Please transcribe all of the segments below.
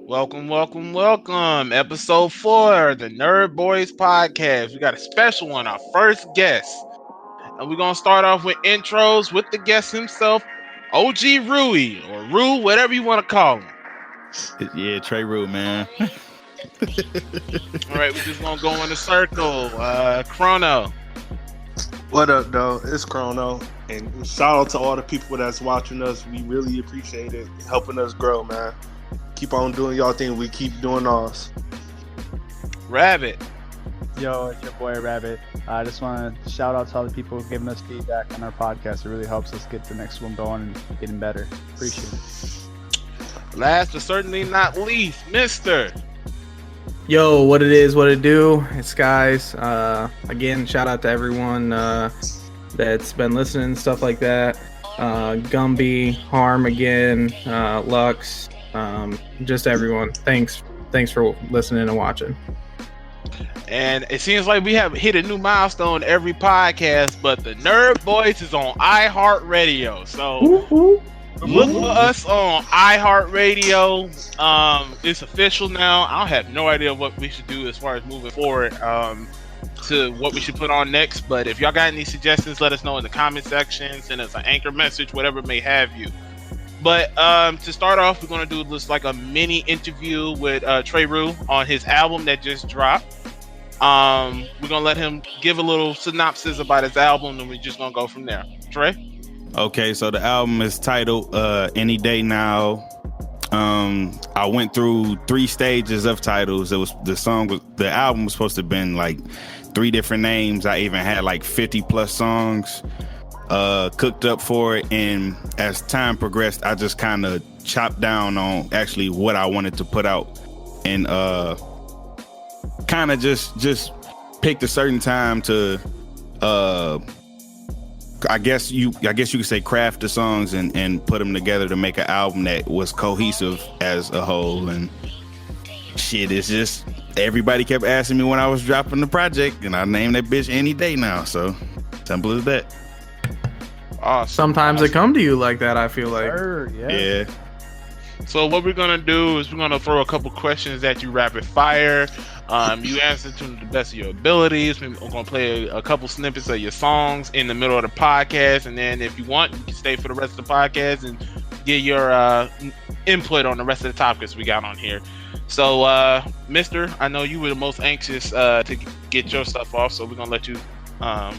Welcome, welcome, welcome. Episode 4, the Nerd Boys podcast. We got a special one, our first guest. And we're going to start off with intros with the guest himself, OG Rui, or Rue, whatever you want to call him. Yeah, TreRooH, man. All right, we're just going to go in a circle. Chrono. What up, though? It's Chrono. And shout out to all the people that's watching us. We really appreciate it. Helping us grow, man. Keep on doing y'all thing. We keep doing ours. Rabbit. Yo, it's your boy Rabbit. I just want to shout out to all the people giving us feedback on our podcast. It really helps us get the next one going and getting better. Appreciate it. Last but certainly not least, Mister. Yo, what it is, what it do? It's guys. Again, shout out to everyone that's been listening, stuff like that. Gumby, Harm again, Lux, just everyone. Thanks for listening and watching. And it seems like we have hit a new milestone every podcast, but the Nerd Boys is on iHeartRadio. So look for us on iHeartRadio. It's official now. I have no idea what we should do as far as moving forward to what we should put on next. But if y'all got any suggestions, let us know in the comment section. Send us an anchor message, whatever may have you. But to start off, we're going to do just like a mini interview with TreRooH on his album that just dropped. We're going to let him give a little synopsis about his album, and we're just going to go from there. Trey? Okay, so the album is titled Any Day Now. I went through 3 stages of titles. It was the album was supposed to have been like 3 different names. I even had like 50 plus songs cooked up for it, and as time progressed, I just kind of chopped down on actually what I wanted to put out, and kind of just picked a certain time to I guess you could say craft the songs and put them together to make an album that was cohesive as a whole. And shit, it's just everybody kept asking me when I was dropping the project, and I named that bitch Any Day Now. So simple as that. Awesome. Sometimes it come to you like that, I feel like. Yeah. So what we're going to do is we're going to throw a couple questions at you rapid fire. You answer to the best of your abilities. We're going to play a couple snippets of your songs in the middle of the podcast. And then if you want, you can stay for the rest of the podcast and get your input on the rest of the topics we got on here. So, Mister, I know you were the most anxious to get your stuff off. So we're going to let you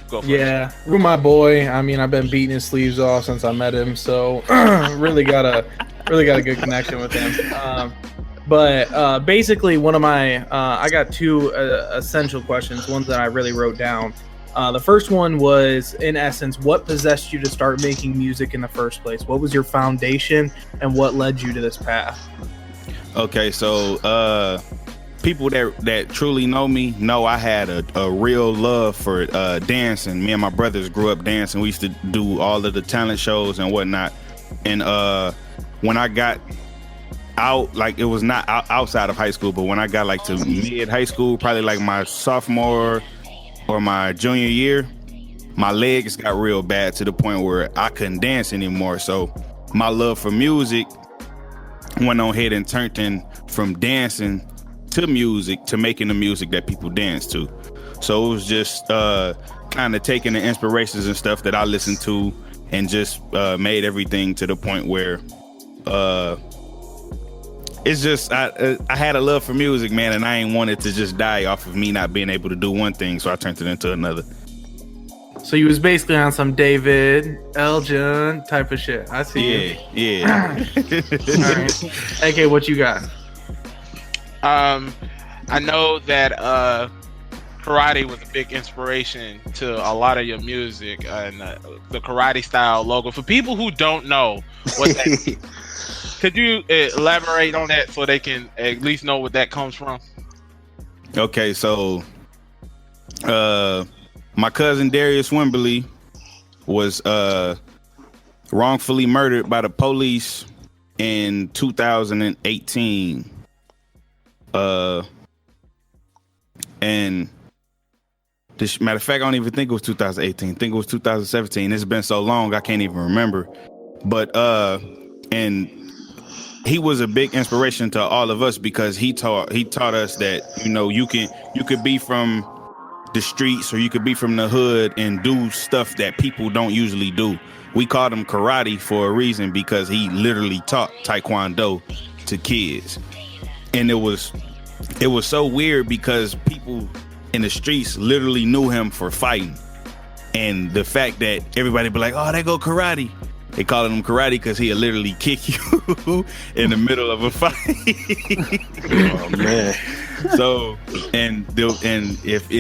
go first. Yeah, Rue, my boy. I mean, I've been beating his sleeves off since I met him. So really got a good connection with him. But basically, one of my I got 2 essential questions, ones that I really wrote down. The first one was, in essence, what possessed you to start making music in the first place? What was your foundation, and what led you to this path? Okay, so people that truly know me know I had a real love for dancing. Me and my brothers grew up dancing. We used to do all of the talent shows and whatnot. And when I got out, like, it was not outside of high school, but when I got like to mid high school, probably like my sophomore or my junior year, my legs got real bad to the point where I couldn't dance anymore. So my love for music went on ahead and turned in from dancing to music to making the music that people dance to. So it was just kind of taking the inspirations and stuff that I listened to and just made everything to the point where it's just I had a love for music, man, and I ain't wanted to just die off of me not being able to do one thing, so I turned it into another. So you was basically on some David Elgin type of shit. I see. Yeah. All right. AK, what you got? I know that karate was a big inspiration to a lot of your music, and the karate style logo. For people who don't know what that is, could you elaborate on that so they can at least know what that comes from? Okay, so my cousin Darius Wimberly was wrongfully murdered by the police in 2018. And this, matter of fact, I don't even think it was 2018. I think it was 2017. It's been so long I can't even remember. But and he was a big inspiration to all of us because he taught us that you could be from the streets or you could be from the hood and do stuff that people don't usually do. We called him karate for a reason because he literally taught taekwondo to kids, and it was so weird because people in the streets literally knew him for fighting, and the fact that everybody be like, "Oh, they go karate." They called him karate because he'll literally kick you in the middle of a fight. Oh man! So, and if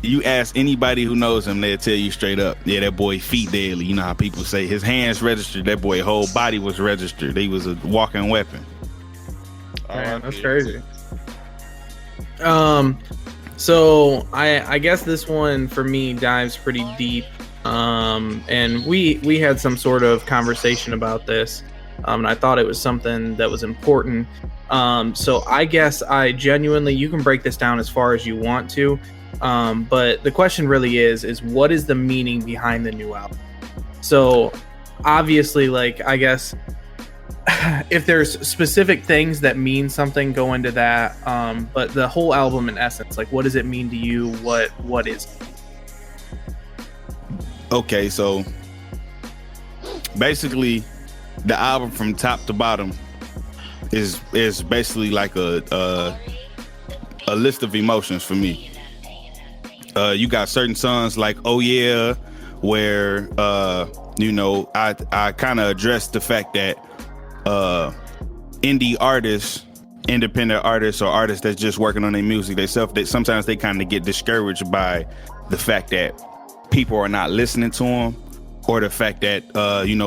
you ask anybody who knows him, they'll tell you straight up, yeah, that boy feet daily. You know how people say his hands registered. That boy whole body was registered. He was a walking weapon. Man, that's crazy. So I guess this one for me dives pretty deep. And we had some sort of conversation about this, and I thought it was something that was important. So I guess I genuinely, you can break this down as far as you want to, but the question really is what is the meaning behind the new album? So obviously, like, I guess if there's specific things that mean something, go into that, but the whole album in essence, like, what does it mean to you? What is it? Okay, so basically, the album from top to bottom is basically like a list of emotions for me. You got certain songs like "Oh Yeah," where I kind of addressed the fact that independent artists, or artists that's just working on their music themselves, that sometimes they kind of get discouraged by the fact that people are not listening to them, or the fact that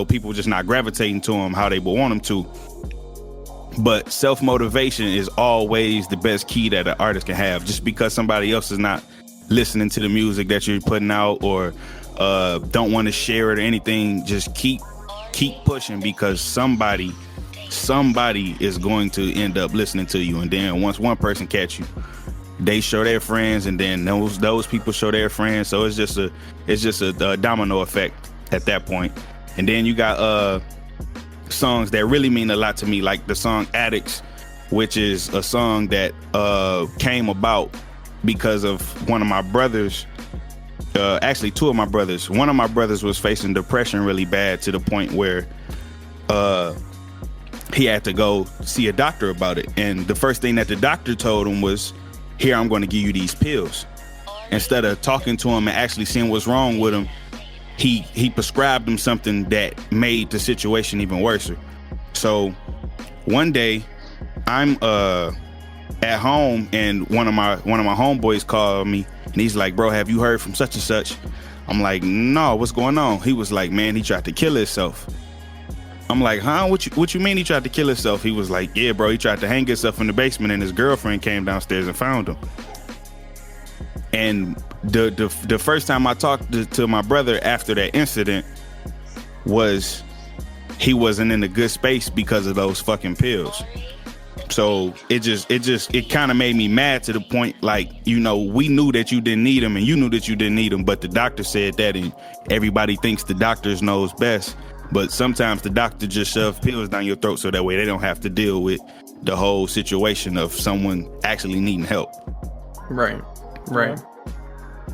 people just not gravitating to them how they would want them to. But self-motivation is always the best key that an artist can have. Just because somebody else is not listening to the music that you're putting out, or don't want to share it or anything, just keep pushing, because somebody is going to end up listening to you. And then once one person catch you, they show their friends, and then those people show their friends. So it's just a domino effect at that point. And then you got songs that really mean a lot to me, like the song "Addicts," which is a song that came about because of one of my brothers. Actually, two of my brothers. One of my brothers was facing depression really bad, to the point where he had to go see a doctor about it. And the first thing that the doctor told him was, "Here, I'm going to give you these pills." Instead of talking to him and actually seeing what's wrong with him, he prescribed him something that made the situation even worse. So one day I'm at home, and one of my homeboys called me, and he's like, "Bro, have you heard from such and such?" I'm like, "No, what's going on?" He was like, "Man, he tried to kill himself." I'm like, "Huh? What you mean he tried to kill himself?" He was like, "Yeah, bro, he tried to hang himself in the basement, and his girlfriend came downstairs and found him." And the first time I talked to my brother after that incident was he wasn't in a good space because of those fucking pills. So it kind of made me mad, to the point, like, we knew that you didn't need them, and you knew that you didn't need them, but the doctor said that, and everybody thinks the doctors knows best. But sometimes the doctor just shoves pills down your throat so that way they don't have to deal with the whole situation of someone actually needing help. Right.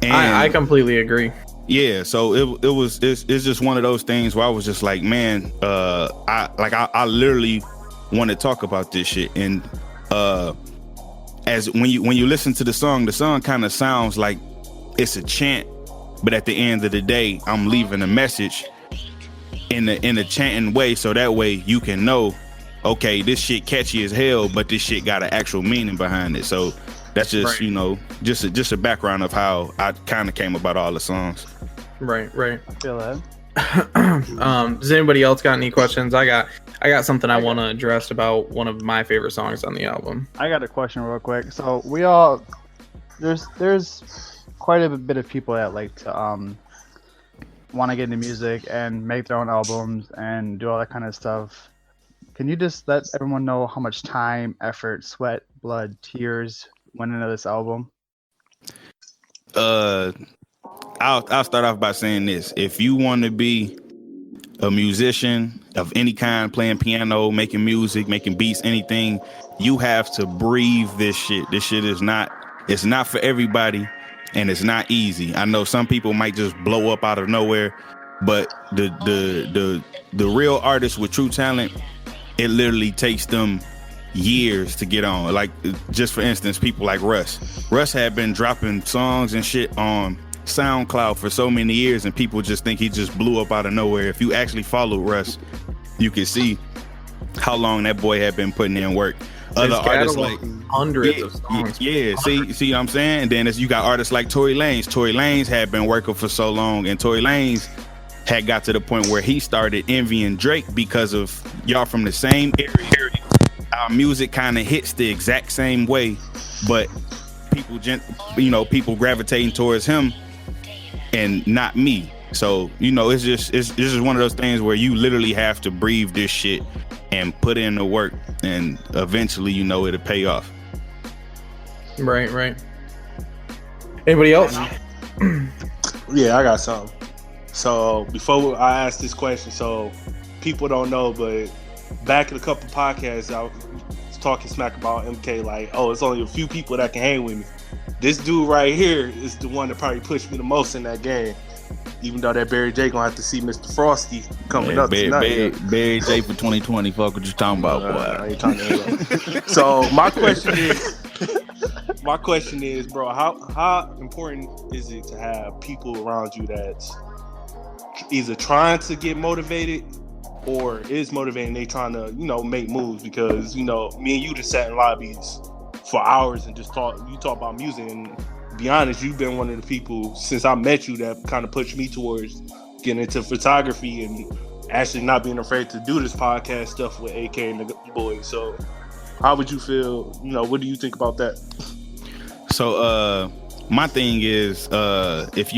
And I completely agree. Yeah, so it's just one of those things where I was just like, man, I literally want to talk about this shit. And as when you listen to the song kind of sounds like it's a chant, but at the end of the day, I'm leaving a message in a chanting way, so that way you can know, okay, this shit catchy as hell, but this shit got an actual meaning behind it. So that's just right. just a background of how I kind of came about all the songs. Right. I feel that. Does anybody else got any questions? I got something I want to address about one of my favorite songs on the album. I got a question real quick. So there's quite a bit of people that like to want to get into music and make their own albums and do all that kind of stuff. Can you just let everyone know how much time, effort, sweat, blood, tears went into this album? I'll start off by saying this: if you want to be a musician of any kind, playing piano, making music, making beats, anything, you have to breathe this shit. This shit is not, it's not for everybody, and it's not easy. I know some people might just blow up out of nowhere, but the real artists with true talent, it literally takes them years to get on. Like, just for instance, people like Russ. Russ had been dropping songs and shit on SoundCloud for so many years, and people just think he just blew up out of nowhere. If you actually follow Russ, you can see how long that boy had been putting in work. Other artists like hundreds of songs. Yeah, see what I'm saying? And then you got artists like Tory Lanez. Tory Lanez had been working for so long, and Tory Lanez had got to the point where he started envying Drake because of y'all from the same area. Our music kind of hits the exact same way, but people gravitating towards him and not me. So, it's just one of those things where you literally have to breathe this shit and put in the work, and eventually, it'll pay off. Right. Anybody else? Yeah, I got something. So before I ask this question, so people don't know, but back in a couple podcasts, I was talking smack about MK, like, oh, it's only a few people that can hang with me. This dude right here is the one that probably pushed me the most in that game. Even though that Barry J gonna have to see Mr. Frosty coming up tonight. Barry J for 2020. Fuck what you talking about, boy. I ain't talking about. So my question is, bro, how important is it to have people around you that's either trying to get motivated or is motivating? They trying to, make moves, because me and you just sat in lobbies for hours and just talk about music, and to be honest, you've been one of the people since I met you that kind of pushed me towards getting into photography and actually not being afraid to do this podcast stuff with AK and the boys. So how would you feel? What do you think about that? So my thing is, if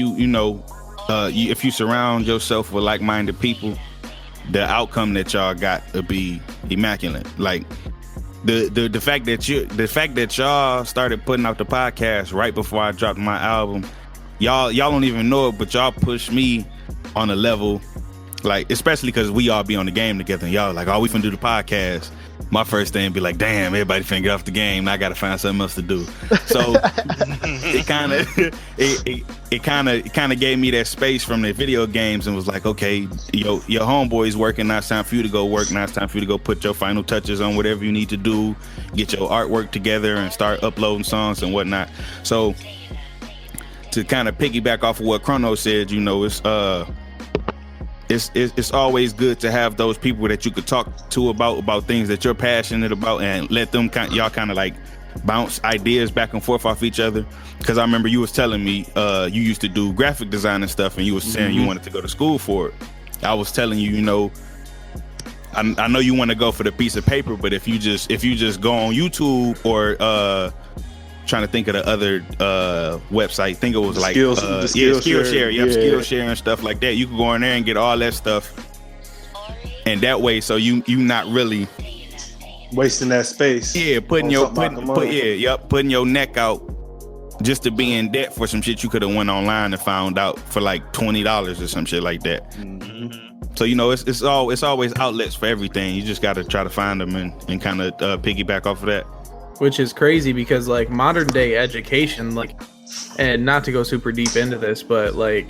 if you surround yourself with like-minded people, the outcome that y'all got will be immaculate. Like, the fact that y'all started putting out the podcast right before I dropped my album, y'all don't even know it, but y'all pushed me on a level, like, especially because we all be on the game together, and y'all like, oh, we finna do the podcast. My first thing be like, damn, everybody finna get off the game. I gotta find something else to do. So it kind of gave me that space from the video games and was like, okay, your homeboy's working. Now it's time for you to go work. Now it's time for you to go put your final touches on whatever you need to do, get your artwork together, and start uploading songs and whatnot. So to kind of piggyback off of what Chrono said, it's always good to have those people that you could talk to about things that you're passionate about, and let them y'all kind of like bounce ideas back and forth off each other. Because I remember you was telling me you used to do graphic design and stuff, and you was saying you wanted to go to school for it. I was telling you, I know you want to go for the piece of paper, but if you just go on YouTube or trying to think of the other website. Think it was like Skillshare and stuff like that. You can go in there and get all that stuff, and that way, so you not really wasting that space. Yeah, putting your neck out just to be in debt for some shit you could have went online and found out for like $20 or some shit like that. Mm-hmm. So it's always outlets for everything. You just got to try to find them and kind of piggyback off of that. Which is crazy because like modern day education, like, and not to go super deep into this, but like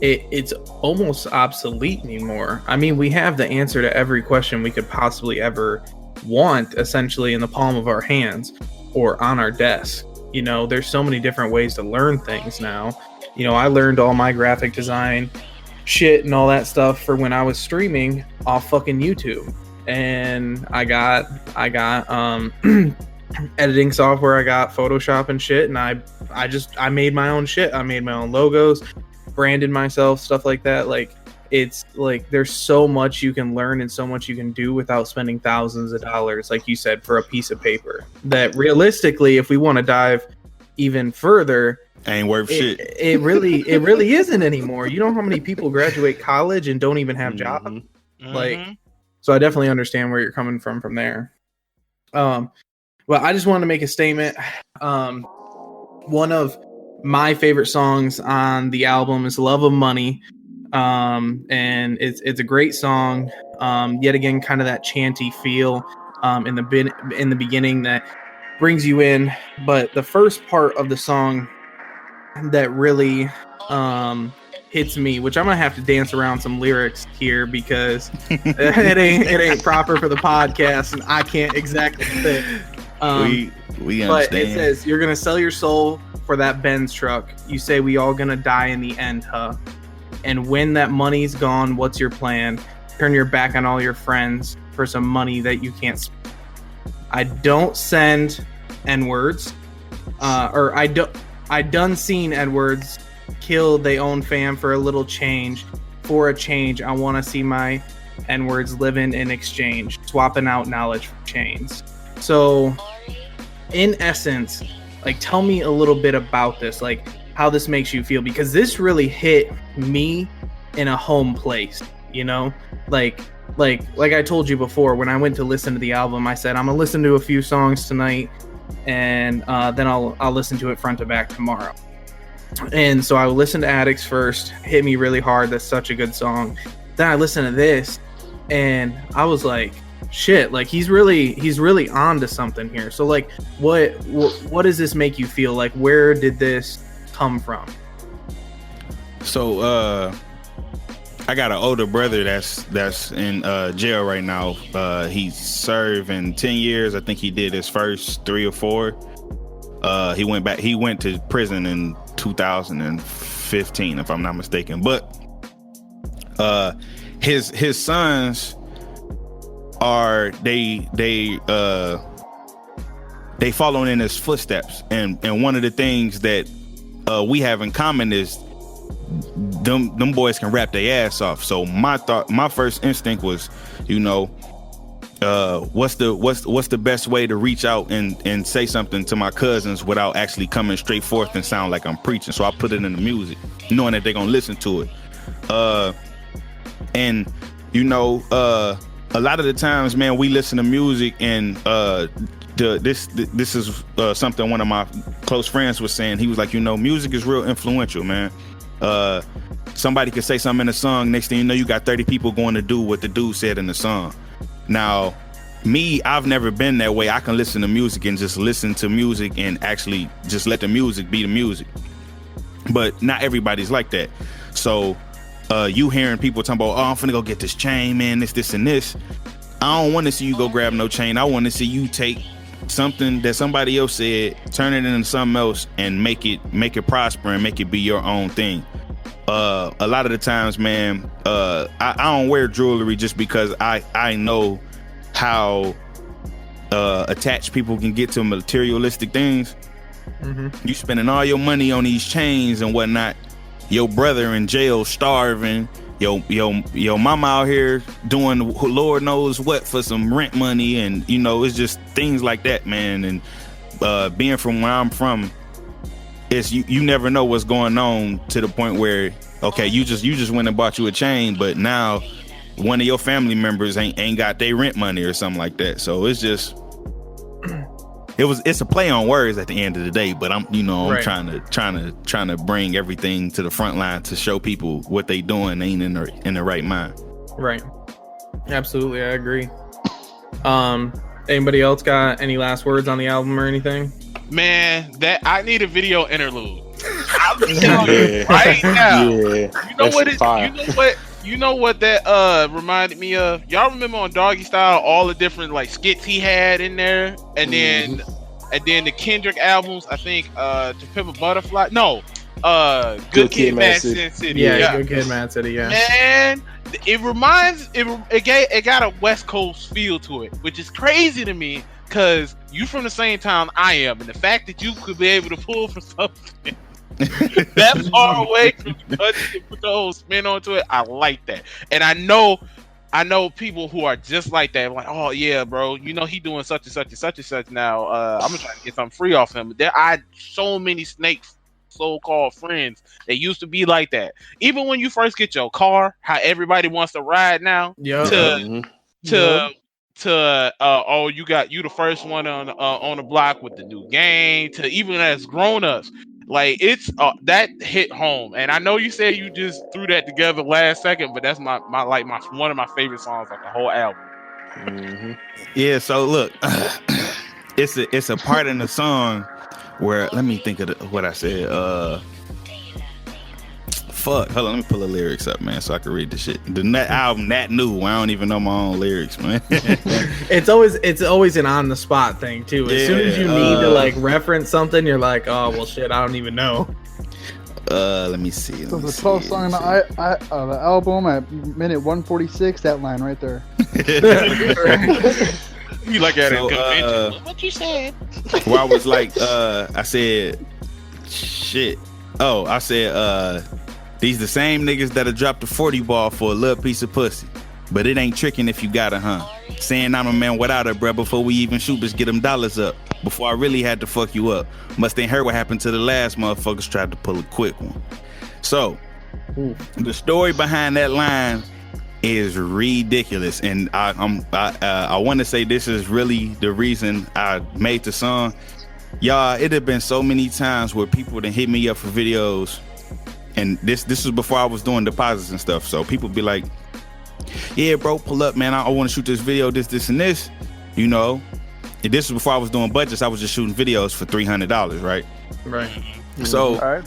it's almost obsolete anymore. I mean, we have the answer to every question we could possibly ever want essentially in the palm of our hands or on our desk. There's so many different ways to learn things now. I learned all my graphic design shit and all that stuff for when I was streaming off fucking YouTube. And I got editing software, I got Photoshop and shit, and I made my own shit. I made my own logos, branded myself, stuff like that. Like, it's like there's so much you can learn and so much you can do without spending thousands of dollars, like you said, for a piece of paper. That realistically, if we want to dive even further, ain't worth shit. It really isn't anymore. You know how many people graduate college and don't even have jobs? Mm-hmm. Like, so I definitely understand where you're coming from there. Well, I just wanted to make a statement. One of my favorite songs on the album is Love of Money. and it's a great song. Yet again, kind of that chanty feel in the beginning that brings you in. But the first part of the song that really hits me, which I'm gonna have to dance around some lyrics here because it ain't proper for the podcast, and I can't exactly fit. We understand. But it says you're gonna sell your soul for that Benz truck. You say we all gonna die in the end, huh? And when that money's gone, what's your plan? Turn your back on all your friends for some money that you can't spend. I don't send N-words, or I done seen Edwards kill they own fam for a little change. For a change, I want to see my N-words living in exchange, swapping out knowledge for chains. So, in essence, like, tell me a little bit about this, like how this makes you feel, because this really hit me in a home place, you know, like I told you before, when I went to listen to the album, I said I'm gonna listen to a few songs tonight, and then I'll listen to it front to back tomorrow. And so I listened to Addicts first, hit me really hard. That's such a good song. Then I listened to this, and I was like, shit, like he's really on to something here. So like, what does this make you feel? Like, where did this come from? So I got an older brother that's in jail right now. He's serving 10 years. I think he did his first 3 or 4. He went to prison in 2015, if I'm not mistaken. But his sons are they following in his footsteps, and one of the things that we have in common is them boys can rap their ass off. So my first instinct was, you know, what's the best way to reach out and say something to my cousins without actually coming straight forth and sound like I'm preaching. So I put it in the music, knowing that they're gonna listen to it. And you know, a lot of the times, man, we listen to music, and this is something one of my close friends was saying. He was like, you know, music is real influential, man. Somebody could say something in a song, next thing you know, you got 30 people going to do what the dude said in the song. Now, me, I've never been that way. I can listen to music and just listen to music and actually just let the music be the music. But not everybody's like that. So you hearing people talking about, oh, I'm finna go get this chain, man, this, and this. I don't want to see you go grab no chain. I want to see you take something that somebody else said, turn it into something else, and make it prosper and make it be your own thing. A lot of the times, man, I don't wear jewelry just because I know how attached people can get to materialistic things. Mm-hmm. You spending all your money on these chains and whatnot. Your brother in jail starving. Your mama out here doing Lord knows what for some rent money, and you know, it's just things like that, man. And being from where I'm from, it's you never know what's going on, to the point where, okay, you just went and bought you a chain, but now one of your family members ain't got their rent money or something like that. So it's just it's a play on words at the end of the day. But I'm right. trying to bring everything to the front line to show people what they doing ain't in the right mind. Right. Absolutely, I agree. Anybody else got any last words on the album or anything? Man, that I need a video interlude. I'm telling you right now. Yeah, you know what that reminded me of? Y'all remember on Doggy Style all the different like skits he had in there, and then the Kendrick albums, I think To Pimp a Butterfly. No, Good Kid, Mad City. Yeah, Good Kid, Mad City. Yeah, man, it got a West Coast feel to it, which is crazy to me because you from the same town I am, and the fact that you could be able to pull from something that far away from the country and put the whole spin onto it, I like that. And I know people who are just like that, like, oh yeah, bro, you know he doing such and such and such and such now. I'm gonna try to get something free off him. There are so many Snakes so-called friends that used to be like that. Even when you first get your car, how everybody wants to ride now. Yeah. Oh, you the first one on the block with the new game, to even as grown-ups. Like it's that hit home, and I know you said you just threw that together last second, but that's my one of my favorite songs of the whole album. Mm-hmm. Yeah, so look, it's a part in the song where let me think of what I said. Fuck, hold on, let me pull the lyrics up, man, so I can read the shit. The album that new, I don't even know my own lyrics, man. It's always an on the spot thing too. As soon as you need to like reference something, you're like, oh well, shit, I don't even know. Let me see. So the 12th song on the album at minute 146, that line right there. You like that So, convention? What you said? Well, I was like, I said, shit. Oh, I said, these the same niggas that'll drop the 40 ball for a little piece of pussy. But it ain't tricking if you got a saying I'm a man without her, bruh. Before we even shoot, let's get them dollars up. Before I really had to fuck you up. Must ain't heard what happened to the last motherfuckers tried to pull a quick one. So, the story behind that line is ridiculous, and I want to say this is really the reason I made the song. Y'all, it had been so many times where people done hit me up for videos, and this was before I was doing deposits and stuff. So people be like, "Yeah, bro, pull up, man. I want to shoot this video, this, and this." You know, and this was before I was doing budgets. I was just shooting videos for $300, right? Right. So, All right.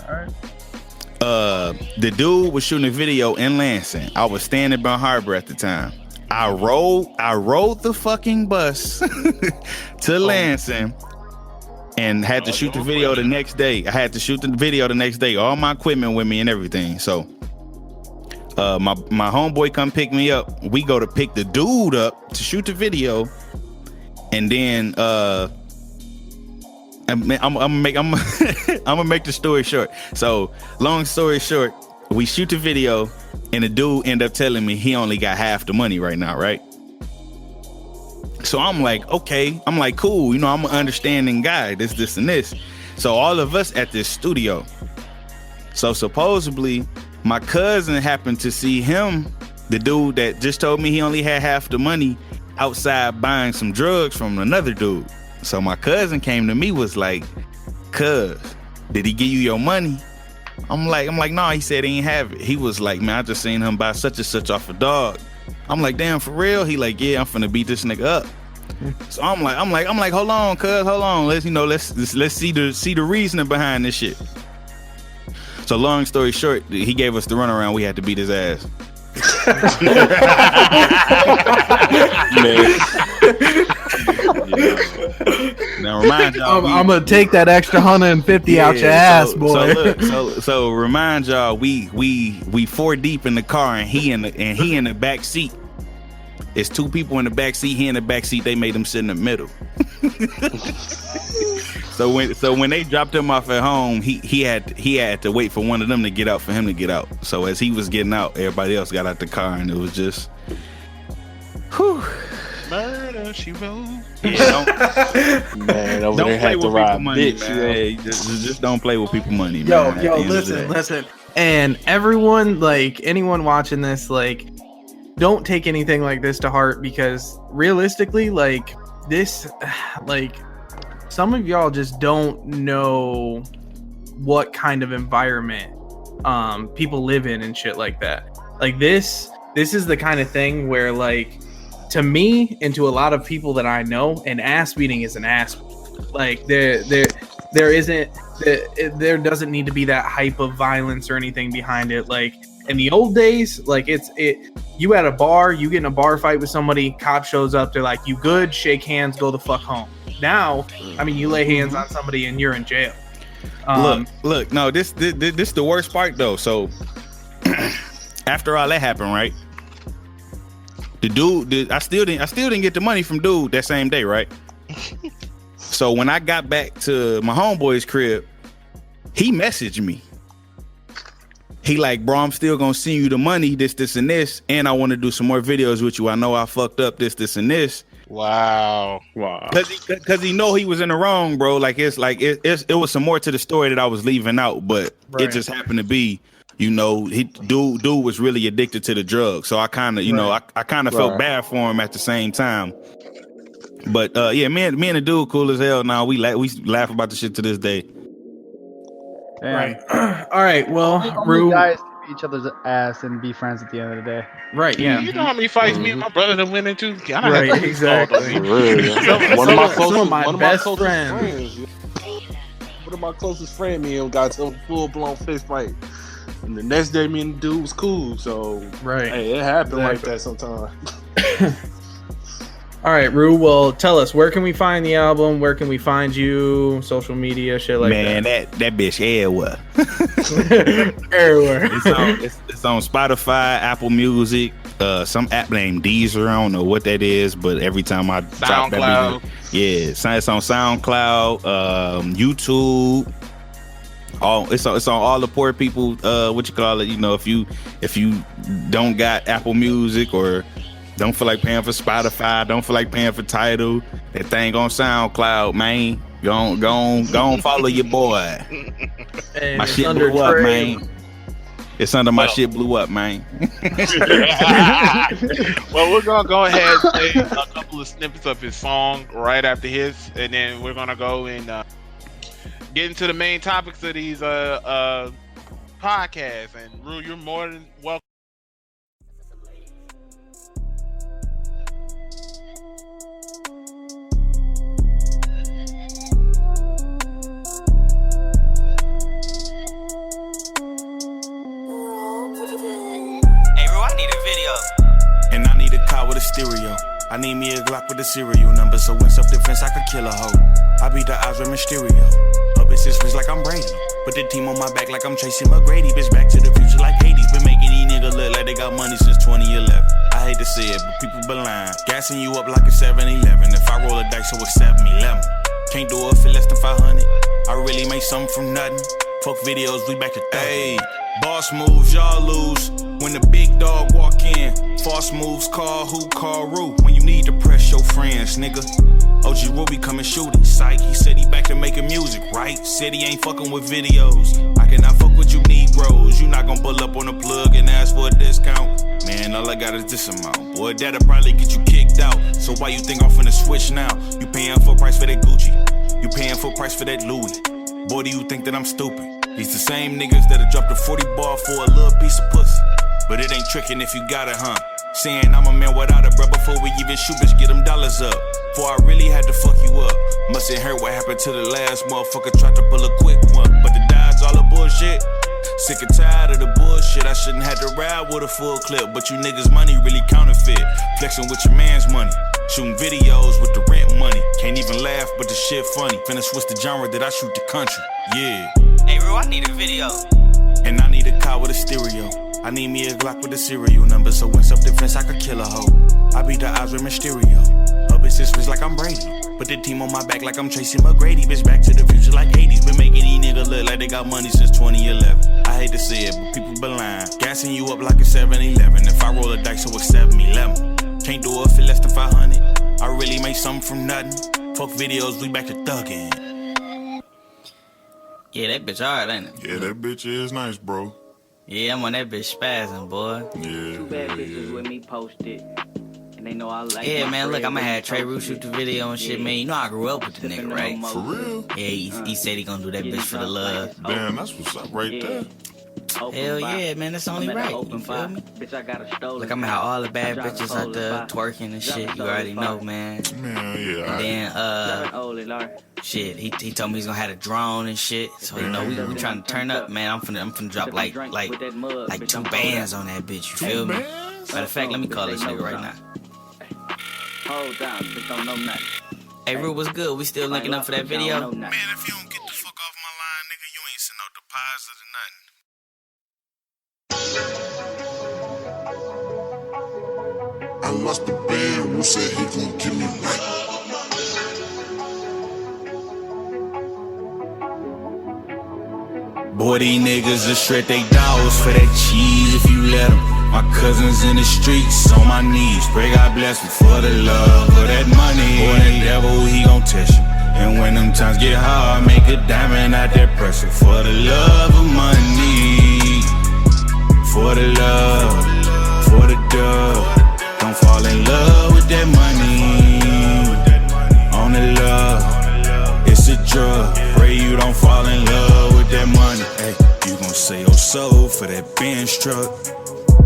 the dude was shooting a video in Lansing. I was staying in Bell Harbor at the time. I rode the fucking bus to Lansing and had to shoot the video the next day. I had to shoot the video the next day. All my equipment with me and everything. So my homeboy come pick me up. We go to pick the dude up to shoot the video, and then I'm gonna make the story short. So long story short, we shoot the video, and the dude end up telling me he only got half the money right now, right? So I'm like, okay. I'm like, cool. You know, I'm an understanding guy. This, and this. So all of us at this studio. So supposedly, my cousin happened to see him, the dude that just told me he only had half the money, outside buying some drugs from another dude. So my cousin came to me, was like, "Cuz, did he give you your money?" I'm like, nah, he said he ain't have it. He was like, "Man, I just seen him buy such and such off a dog." I'm like, "Damn, for real?" He like, "Yeah, I'm finna beat this nigga up." So I'm like, hold on, cuz, hold on. Let's see the reasoning behind this shit. So long story short, he gave us the runaround. We had to beat his ass. Now remind y'all, I'm gonna take that extra 150 out your ass, boy. So remind y'all, we 4 deep in the car, and he in the back seat. It's 2 people in the back seat. He in the back seat. They made him sit in the middle. So when they dropped him off at home, he had to wait for one of them to get out for him to get out. So as he was getting out, everybody else got out the car, and it was just, whew. Murder, she wrote. Yeah, Man, over don't there play had to with ride people money, bitch, man. yo. Hey, just don't play with people money, Yo, man. At the end of the day. listen. And everyone, like anyone watching this, like, don't take anything like this to heart, because realistically, like this, like some of y'all just don't know what kind of environment people live in and shit like that. Like this is the kind of thing where, like, to me and to a lot of people that I know, an ass beating is an ass beating. Like there doesn't need to be that hype of violence or anything behind it. Like in the old days, like you at a bar, you get in a bar fight with somebody, cop shows up, they're like, "You good? Shake hands, go the fuck home." Now, I mean, you lay hands on somebody and you're in jail. Look, no, this the worst part though. So after all that happened, right? The dude, I still didn't get the money from dude that same day, right? So when I got back to my homeboy's crib, he messaged me. He like, "Bro, I'm still gonna send you the money, this, and this, and I want to do some more videos with you. I know I fucked up this, and this." Wow. Cause he know he was in the wrong, bro. Like it was some more to the story that I was leaving out, but Right. It just happened to be, you know, dude was really addicted to the drug. So I kind of, you know, I kind of felt bad for him at the same time. But yeah, me and the dude cool as hell. Now we laugh about the shit to this day. Damn. Right. All right. Well, Only Rue. guys to beat each other's ass and be friends at the end of the day. Right. Yeah. You know how many fights me and my brother have went into? Right, exactly. For real, yeah. Some of my best friends. One of my closest friends, me and him got to a full blown fist fight. And the next day, me and the dude was cool. So, Right. hey, it happened like that sometimes. All right, Rue. Well, tell us, where can we find the album? Where can we find you? Social media, shit like Man, that bitch everywhere. Everywhere. It's on Spotify, Apple Music, some app named Deezer. I don't know what that is, but every time I drop that SoundCloud. it's on SoundCloud, YouTube. It's on all the poor people. What you call it? You know, if you don't got Apple Music or don't feel like paying for Spotify, don't feel like paying for Tidal, that thing on SoundCloud, man. Go on, follow your boy. And My it's shit under blew up, Tre. man. It's under my shit blew up, man. Well, we're gonna go ahead and play a couple of snippets of his song right after his, and then we're gonna go and get into the main topics of these podcasts. And Rue, you're more than welcome. Hey, Ru, I need a video. And I need a car with a stereo. I need me a Glock with a serial number, so when self-defense I could kill a hoe. I beat the odds with Mysterio. Up in six wrist like I'm Brady. Put the team on my back like I'm Tracy McGrady. Bitch, back to the future like Hades. Been making these niggas look like they got money since 2011. I hate to say it, but people be lying. Gassing you up like a 7-Eleven. If I roll a dice, so it's 7-11. Can't do it for less than 500. I really make something from nothing. Fuck videos, we back to hey. Boss moves, y'all lose. When the big dog walk in, false moves, call who, call Rue. When you need to press your friends, nigga. OG Ruby come and shoot it. Psych, he said he back to making music, right? Said he ain't fucking with videos. I cannot fuck with you Negroes. You not gonna pull up on the plug and ask for a discount. Man, all I got is this amount. Boy, that'll probably get you kicked out. So why you think I'm finna switch now? You paying full price for that Gucci. You paying full price for that Louis. Boy, do you think that I'm stupid? These the same niggas that'll drop the 40 bar for a little piece of pussy. But it ain't tricking if you got it, huh? Saying I'm a man without a breath before we even shoot, bitch, get them dollars up. Before I really had to fuck you up. Mustn't heard what happened to the last motherfucker, tried to pull a quick one. But the dodge all the bullshit. Sick and tired of the bullshit. I shouldn't have to ride with a full clip, but you niggas' money really counterfeit. Flexing with your man's money. Shooting videos with the rent money. Can't even laugh, but the shit funny. Finna switch the genre that I shoot the country. Yeah. Hey, Ru, I need a video. And I need a car with a stereo. I need me a Glock with a serial number, so when self-defense I could kill a hoe. I beat the odds with Mysterio. Up in six wrist like I'm Brady. Put the team on my back like I'm Tracy McGrady. Bitch, back to the future like Hades. Been making these niggas look like they got money since 2011. I hate to say it, but people be lying. Gassing you up like a 7-Eleven. If I roll a dice, so it's 7-11. Can't do it for less than 500. I really make something from nothing. Fuck videos, we back to thuggin'. Yeah, that bitch hard, ain't it? Yeah, that bitch is nice, bro. Yeah, I'm on that bitch spazzing, boy. Yeah. Two bad bitches with me posted. And they know I like Yeah, my man, look, bread I'ma when have you TreRooH toast shoot the it. video and shit, Yeah. man. You know I grew up with the Sipping nigga, on right? For real? Yeah, he said he gonna do that bitch for the love. Damn, that's what's up right there. Hell yeah, man, that's only right. You feel me? Bitch, I got a stolen. Look, I'ma have all the bad bitches out there twerking and shit. You already know, man. Man, yeah. And then, Old Larry. shit, he told me he's gonna have a drone and shit. So you know we trying to turn up, man. I'm finna drop like 2 bands on that bitch. You feel me? Matter of fact, let me call this nigga right now. Hold down, bitch, don't know nothing. Hey, Ru, what's good? We still linking up for that video? Man, if you don't get the fuck off my line, nigga, you ain't send no deposit or nothing. I lost the band, who said he gon' give me back? Boy, these niggas will shred they dogs for that cheese if you let them. My cousins in the streets on my knees. Pray God bless me for the love of that money. Boy, that devil, he gon' test you. And when them times get hard, make a diamond out that pressure. For the love of money. For the love, for the dub. Don't fall in love with that money. On the love, it's a drug. Pray you don't fall in love with that money. soul for that Benz truck.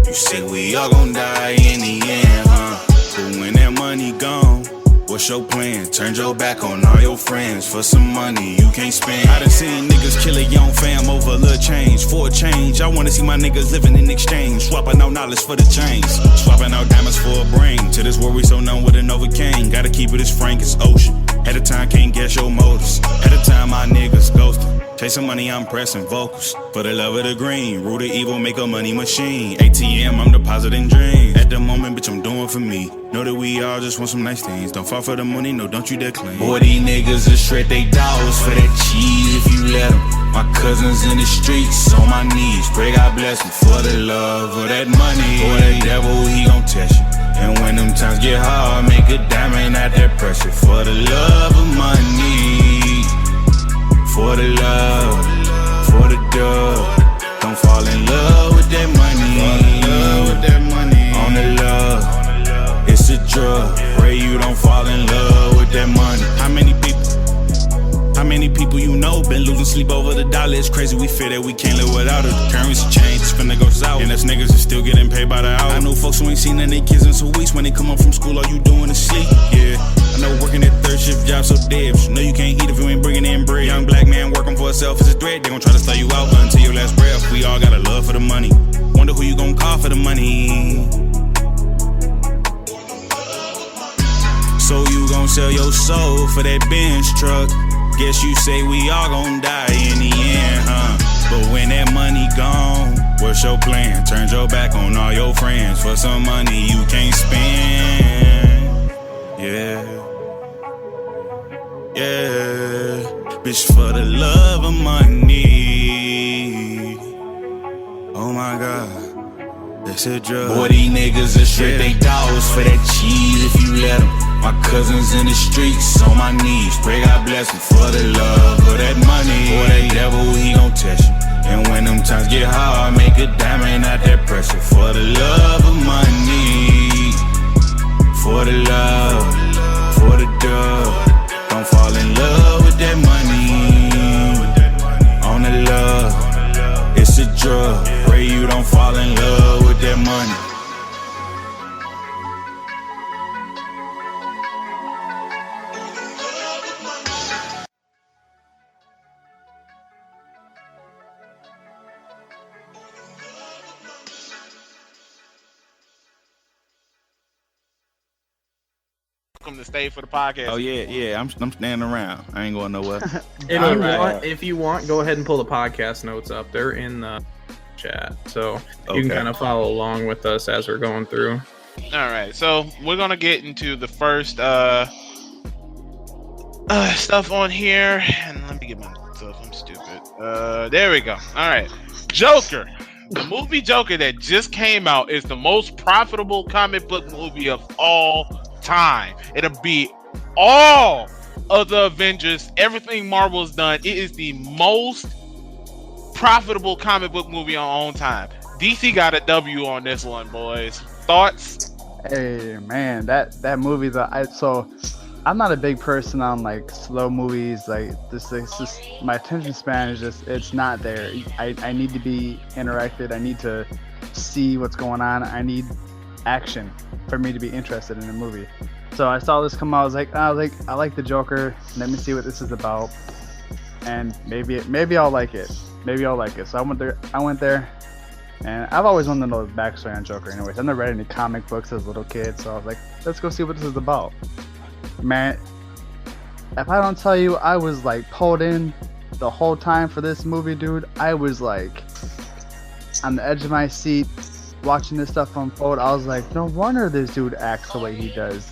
You say we all gon' die in the end, huh? But when that money gone, what's your plan? Turn your back on all your friends for some money you can't spend. I done seen niggas kill a young fam over a little change. For a change, I wanna see my niggas living in exchange. Swapping out knowledge for the chains. Swapping out diamonds for a brain. To this world we so known with an overcame. Gotta keep it as frank as ocean. At a time can't guess your motives. At a time my niggas ghosting. Chasing money, I'm pressing vocals. For the love of the green, root of evil, make a money machine. ATM, I'm depositing dreams. At the moment, bitch, I'm doing for me. Know that we all just want some nice things. Don't fall for the money, no, don't you dare claim. Boy, these niggas is straight, they dogs for that cheese if you let them. My cousins in the streets, on my knees. Pray God bless them for the love of that money. Boy, that devil, he gon' test you. And when them times get hard, make a diamond out that pressure. For the love of money. For the love, for the dub. Don't fall in love with that money. On the love, it's a drug. Pray you don't fall in love with that money. How many people you know been losing sleep over the dollar? It's crazy we feel that we can't live without it. The currency change, it's finna go south. And us niggas is still getting paid by the hour. I know folks who ain't seen any kids in some weeks. When they come home from school, all you doing is sleep. Yeah, I know working that third shift job so dead. But you know you can't eat if you ain't bringing in bread. Young black man working for himself is a threat. They gon' try to sell you out until your last breath. We all got a love for the money. Wonder who you gon' call for the money. So you gon' sell your soul for that Benz truck. Guess you say we all gon' die in the end, huh? But when that money gone, what's your plan? Turn your back on all your friends for some money you can't spend. Yeah, yeah. Bitch, for the love of money. Oh my God, that's a drug. Boy, these niggas is straight, they dogs for that cheese if you let them. My cousins in the streets, on my knees. Pray God bless them for the love of that money. Boy, that devil, he gon' test you. And when them times get hard, make a diamond out that pressure. For the love of money. For the love, for the dub. Don't fall in love with that money. On the love, it's a drug. Pray you don't fall in love with that money. To stay for the podcast. Oh yeah, I'm standing around. I ain't going nowhere. If you want, go ahead and pull the podcast notes up. They're in the chat, so you can kind of follow along with us as we're going through. All right, so we're gonna get into the first stuff on here, and let me get myself. I'm stupid. There we go. All right, Joker. The movie Joker that just came out is the most profitable comic book movie of all time. It'll beat all of the Avengers, everything Marvel's done. It is the most profitable comic book movie on our own time. DC got a W on this one, boys. Thoughts? Hey man, that movie so I'm not a big person on like slow movies. Like this, it's just my attention span is just it's not there. I need to be interacted. I need to see what's going on. I need action for me to be interested in a movie. So I saw this come out. I was like, I like the Joker. Let me see what this is about, and maybe I'll like it. So I went there, and I've always wanted to know the backstory on Joker. Anyways, I've never read any comic books as a little kid, so I was like, let's go see what this is about. Man, if I don't tell you, I was like pulled in the whole time for this movie, dude. I was like on the edge of my seat watching this stuff unfold. I was like, no wonder this dude acts the way he does.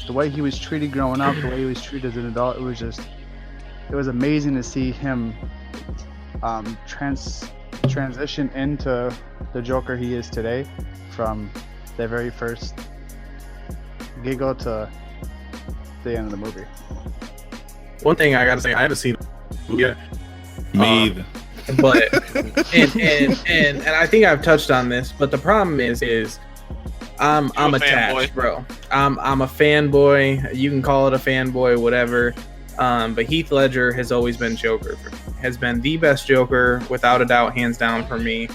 The way he was treated growing up, the way he was treated as an adult, it was amazing to see him transition into the Joker he is today, from the very first giggle to the end of the movie. One thing I gotta say, I haven't seen it yet. Me either. But and I think I've touched on this, but the problem is I'm attached, bro. I'm a fanboy. You can call it a fanboy, whatever. But Heath Ledger has always been Joker. Has been the best Joker, without a doubt, hands down for me.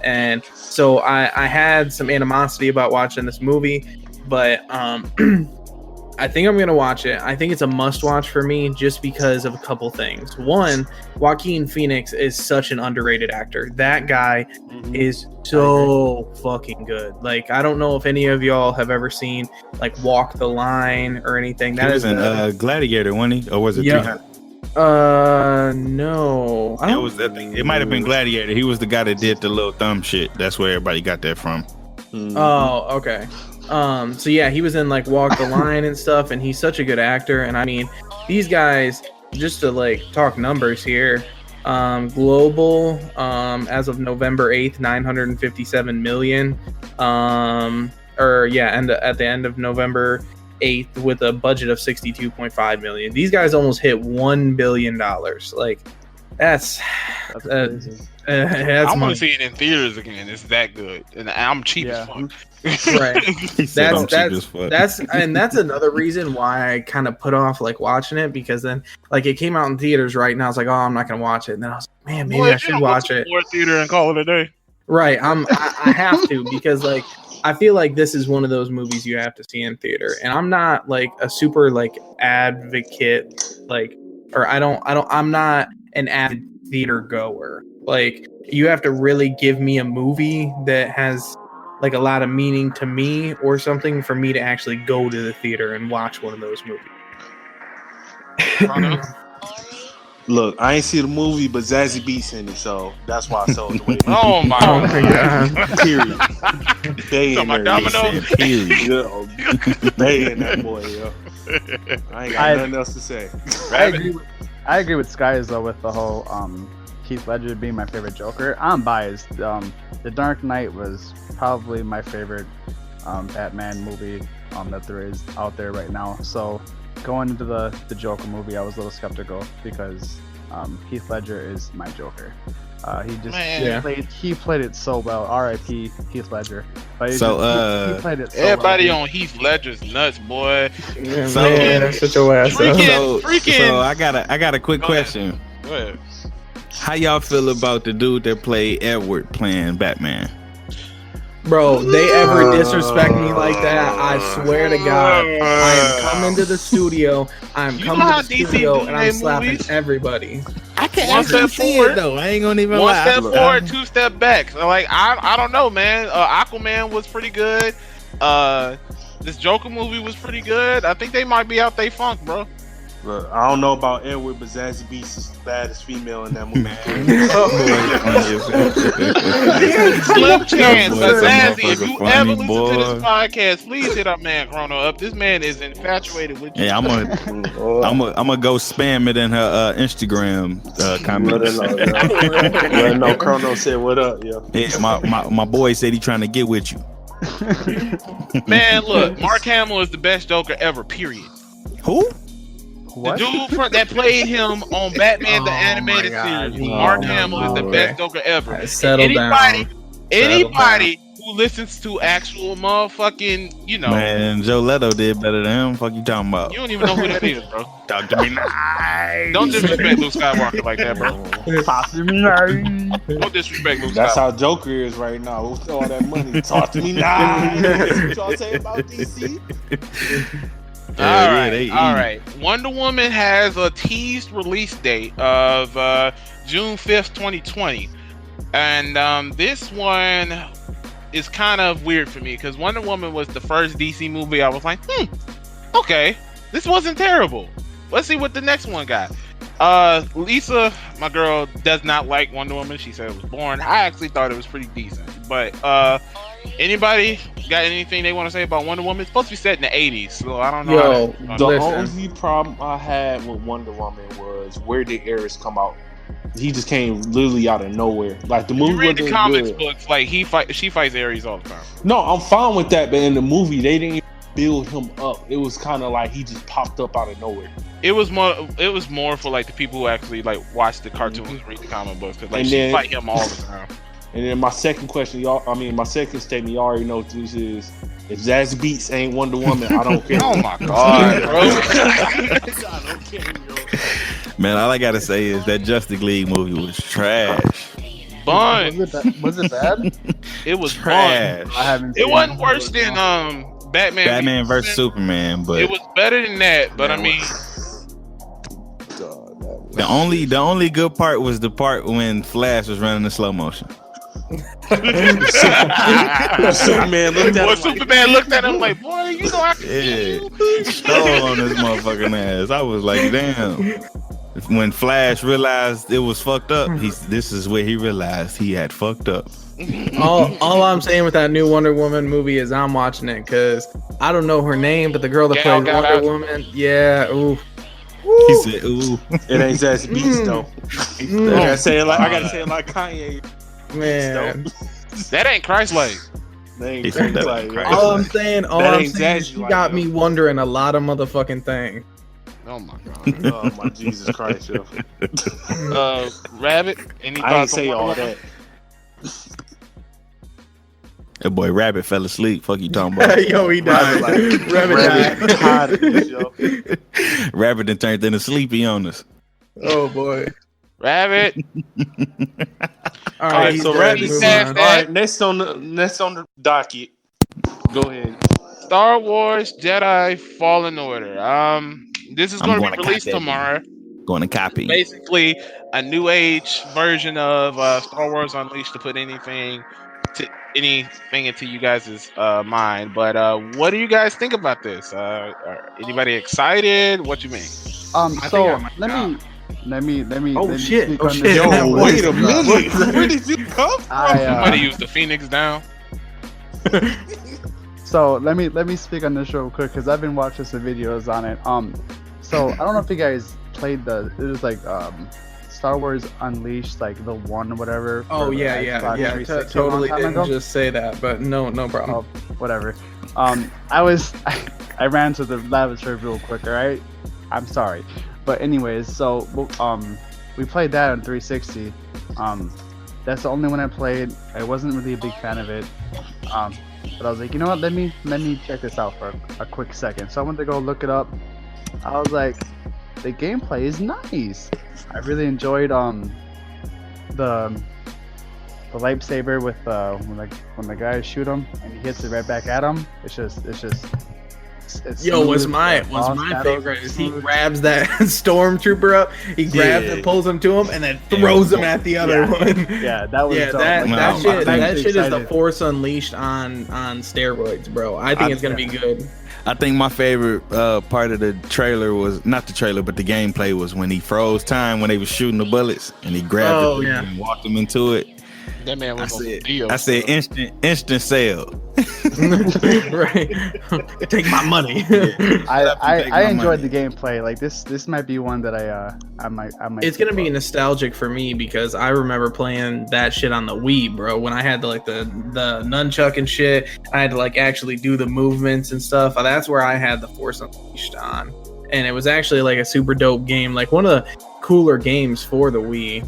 And so I had some animosity about watching this movie, but I think I'm gonna watch it. I think it's a must-watch for me just because of a couple things. One, Joaquin Phoenix is such an underrated actor. That guy is so fucking good. Like, I don't know if any of y'all have ever seen like Walk the Line or anything. That was in Gladiator, wasn't he? Or was it? Yeah. No. It was. It might have been Gladiator. He was the guy that did the little thumb shit. That's where everybody got that from. Oh, okay. So yeah, he was in like Walk the Line and stuff, and he's such a good actor. And I mean, these guys, just to like talk numbers here, global, as of November 8th, 957 million. And at the end of November 8th, with a budget of 62.5 million. These guys almost hit $1 billion. Like, that's crazy. I want to see it in theaters again. It's that good, and I'm cheap as fuck. Right. That's another reason why I kind of put off like watching it, because then like it came out in theaters, right? And I was like, oh, I'm not gonna watch it. And then I was like, man, maybe I should watch it. Theater and call it a day. Right. I have to, because like I feel like this is one of those movies you have to see in theater, and I'm not like a super like advocate, like, or I'm not an avid theater goer. Like, you have to really give me a movie that has like a lot of meaning to me or something for me to actually go to the theater and watch one of those movies. Look, I ain't see the movie, but Zazie Beetz in it, so that's why I sold the way. Oh my god! Period. They in there. Domino. Period. They in that boy, yo. I ain't got nothing else to say. I agree with Skies though with the whole Heath Ledger being my favorite Joker. I'm biased. The Dark Knight was probably my favorite Batman movie that there is out there right now. So going into the Joker movie, I was a little skeptical because Heath Ledger is my Joker. He played it so well. R.I.P. Heath Ledger. But he played it so everybody well. on Heath Ledger's nuts, boy. Yeah, so, man, that's such a ass. So I got a quick question. Go ahead. How y'all feel about the dude that played Edward playing Batman? Bro, they ever disrespect me like that, I swear to God, I am coming to the studio. I'm coming to the studio and I'm slapping everybody. I can't one step forward though. I ain't gonna even one lie. Step forward, two step back. So, like, I don't know, man. Aquaman was pretty good. This Joker movie was pretty good. I think they might be out they funk, bro. Look, I don't know about Edward, but Zazie Beetz is the baddest female in that movie. Slim chance, Zazie, if you ever listen to this podcast, please hit our man Chrono up. This man is infatuated with you. Yeah, I'm gonna go spam it in her Instagram comments. No, Chrono said what up, yo. Yeah, my boy said he trying to get with you. Man, look, Mark Hamill is the best Joker ever. Period. Who? The dude that played him on Batman the Animated Series, Mark Hamill is the best Joker ever. Anybody who listens to actual motherfucking, Man, Joe Leto did better than him. Fuck you talking about? You don't even know who that is, bro. Talk to me nice. Don't disrespect Luke Skywalker like that, bro. Talk to me nice. Don't disrespect Luke Skywalker. That's how Joker is right now. With all that money. Talk to me nice. That's what y'all say about DC? All right. Wonder Woman has a teased release date of June 5th, 2020. And this one is kind of weird for me because Wonder Woman was the first DC movie I was like, okay, this wasn't terrible. Let's see what the next one got. Lisa, my girl, does not like Wonder Woman. She said it was boring. I actually thought it was pretty decent. But anybody got anything they want to say about Wonder Woman? It's supposed to be set in the 80s, so I don't know. The only problem I had with Wonder Woman was where did Ares come out? He just came literally out of nowhere. Like the movie. You read the comics books, like she fights Ares all the time. No, I'm fine with that, but in the movie they didn't build him up. It was kind of like he just popped up out of nowhere. It was more for like the people who actually like watch the cartoons, read the comic books, because like she fight him all the time. And then my second question, my second statement, y'all already know what this is. If Zazie Beetz ain't Wonder Woman, I don't care. Oh my god, bro! I don't care, bro. Man, all I gotta say is that Justice League movie was trash. Bun. Was it bad? It was Trash. bun. I haven't. It seen wasn't worse than Batman versus Superman, but it was better than that. But I mean, the only good part was the part when Flash was running in slow motion. Superman looked at him. Superman looked at him like, boy, you know I can see you. Stole on this motherfucking ass. I was like, damn. When Flash realized it was fucked up, this is where he realized he had fucked up. All I'm saying with that new Wonder Woman movie is I'm watching it because I don't know her name, but the girl that Gal plays Gadot. Wonder Woman, yeah, ooh. He said, ooh. It ain't Zazie Beetz though. I gotta say it like Kanye. Man, That ain't Christ-like. They ain't He said that like, like all I'm saying is Zazie she like got that. me wondering a lot of motherfucking things. Oh my god. Oh my Jesus Christ, yo. Rabbit. Any I ain't thoughts on say Wonder all Woman? that. That boy Rabbit fell asleep. Fuck you talking about? Yo, he died. Rabbit Rabbit died. tired of this, yo. Rabbit done turned into sleepy on us. Oh boy. Rabbit. All All right, he's so dead. Rabbit Move said on. that- All right, next on the docket. Go ahead. Star Wars Jedi Fallen Order. This is I'm going to going be to released cop that tomorrow. Going to copy. Basically, a new age version of Star Wars Unleashed to put anything into you guys' mind. But what do you guys think about this? Are anybody excited? What you mean? So let me. Oh, shit. speak Oh, on shit. this. Yo, Wait a minute. Where did you come from? Somebody I, used the Phoenix down. so let me speak on this real quick because I've been watching some videos on it. So I don't know if you guys played it was like Star Wars Unleashed, like the one or whatever. Oh for the yeah. Xbox 360 a long Totally time didn't ago. just say that, but no problem. Oh, whatever. I ran to the lavatory real quick. All right, I'm sorry, but anyways, so we played that on 360. That's the only one I played. I wasn't really a big fan of it. But I was like, you know what? Let me check this out for a quick second. So I went to go look it up. I was like, the gameplay is nice. I really enjoyed the lightsaber with when the guys shoot him and he hits it right back at him. It's Yo, what's smooth, my boss battles favorite are is he smooth. grabs that stormtrooper up, he grabs Yeah. and pulls him to him, and then throws him at the other Yeah. one. Yeah, that was Yeah, dope. that Like, that I'm shit actually is the excited. Force Unleashed on steroids, bro. I think it's gonna be good. I think my favorite part of the trailer was not the trailer, but the gameplay was when he froze time when they was shooting the bullets and he grabbed Oh, it yeah. and walked him into it. That man I was on said, deal. I said instant sale. Right? Take my money. I enjoyed the gameplay. Like this might be one that I might. It's gonna be nostalgic for me because I remember playing that shit on the Wii, bro. When I had the nunchuck and shit, I had to like actually do the movements and stuff. That's where I had the Force Unleashed on, and it was actually like a super dope game, like one of the cooler games for the Wii.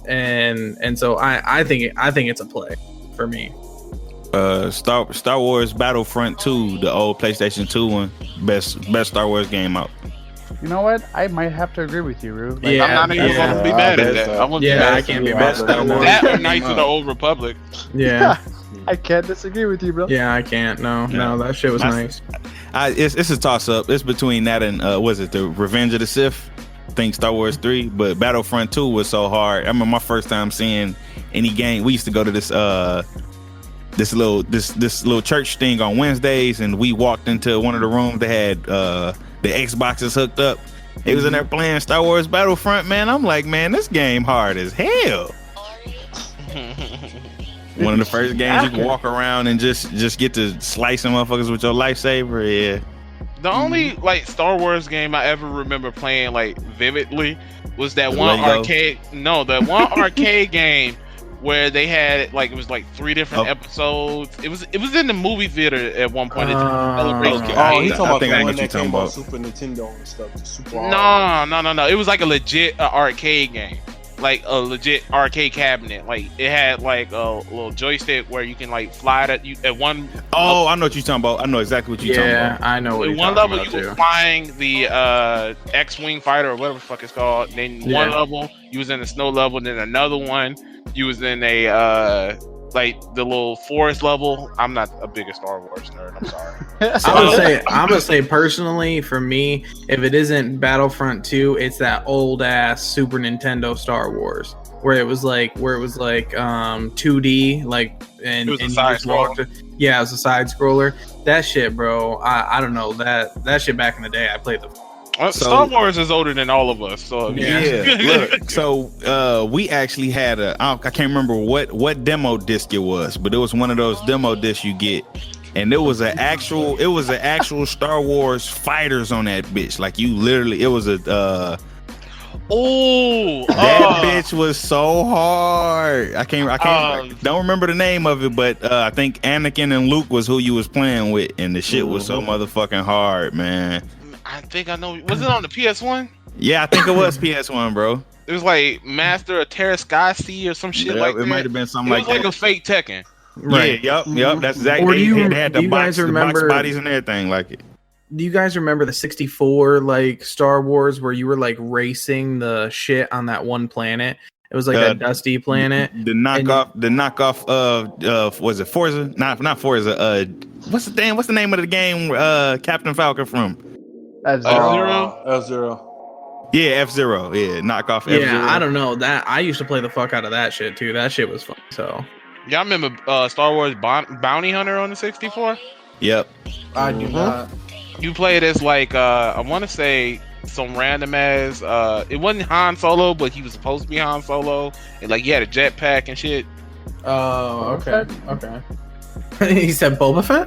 And so I think it's a play for me. Star Wars Battlefront 2, the old PlayStation 2 one, best Star Wars game out. You know what? I might have to agree with you, Rue. Like, Yeah, I'm not even yeah. going to be mad at that. I wouldn't be Yeah, mad I at can't be that. mad at Star Wars. That or game Knights of the out. Old Republic. Yeah, I can't disagree with you, bro. yeah, I can't. No, that shit was nice. It's a toss up. It's between that and the Revenge of the Sith. I think Star Wars 3, but Battlefront 2 was so hard. I remember my first time seeing any game. We used to go to this little church thing on Wednesdays, and we walked into one of the rooms that had the Xboxes hooked up. They was in there playing Star Wars Battlefront. Man, I'm like, man, this game hard as hell. One of the first games you can walk around and just get to slicing motherfuckers with your lightsaber. Yeah. The only like Star Wars game I ever remember playing like vividly was that The one Lego? arcade. No, the one arcade game where they had like it was like 3 different episodes. It was in the movie theater at one point. Okay. Oh, he's I talking about think I the know one what you're that came talking on about. Super Nintendo and stuff. The Super hard. No. It was like a legit arcade game. like a legit arcade cabinet. Like it had like a little joystick where you can like fly it at one. Oh, I know what you're talking about. I know exactly what you're talking Yeah, about. I know what In you're one talking level, about you were too. flying the X-wing fighter or whatever the fuck it's called. Then one level, you was in the snow level. Then another one, you was in a like the little forest level. I'm not a bigger Star Wars nerd. I'm sorry. I'm gonna say personally, for me, if it isn't Battlefront 2, it's that old ass Super Nintendo Star Wars where it was like 2D, like and It was a you side just walked. Yeah, it was a side scroller. That shit, bro. I don't know that shit back in the day. I played the. Star Wars is older than all of us. So Look, so we actually had I can't remember what demo disc it was, but it was one of those demo discs you get, and it was an actual Star Wars fighters on that bitch. Like you literally, it was a that bitch was so hard. I can't don't remember the name of it, but I think Anakin and Luke was who you was playing with, and the shit was so motherfucking hard, man. I think I know. Was it on the PS1? Yeah, I think it was PS1, bro. It was like Master of Terrascasi or some shit like that. It might have been something like that. It was like a fake Tekken. Right. Yeah, yep. That's exactly. They had the box bodies and everything like it. Do you guys remember the 64 like Star Wars where you were like racing the shit on that one planet? It was like that dusty planet. The knockoff of was it Forza? Not Forza. What's the name of the game Captain Falcon from? F-Zero. Yeah, F-Zero. Yeah, knockoff F-Zero. Yeah, I don't know. That I used to play the fuck out of that shit too. That shit was fun. So yeah, I remember Star Wars Bounty Hunter on the 64. Yep. I do not. You played as like I want to say some random ass. It wasn't Han Solo, but he was supposed to be Han Solo, and like he had a jetpack and shit. Oh, okay. He said Boba Fett?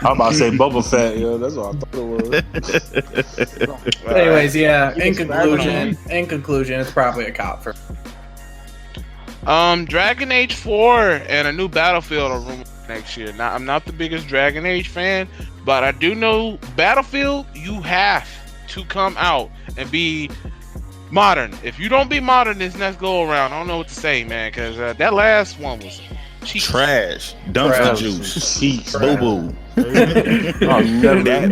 I'm about to say Boba Fett, yo. That's what I thought it was. Anyways, yeah. In conclusion, it's probably a cop for. Dragon Age 4 and a new Battlefield are rumored next year. Now, I'm not the biggest Dragon Age fan, but I do know Battlefield, you have to come out and be modern. If you don't be modern this next go around, I don't know what to say, man, because that last one was cheap. Trash, dumpster juice, boo boo.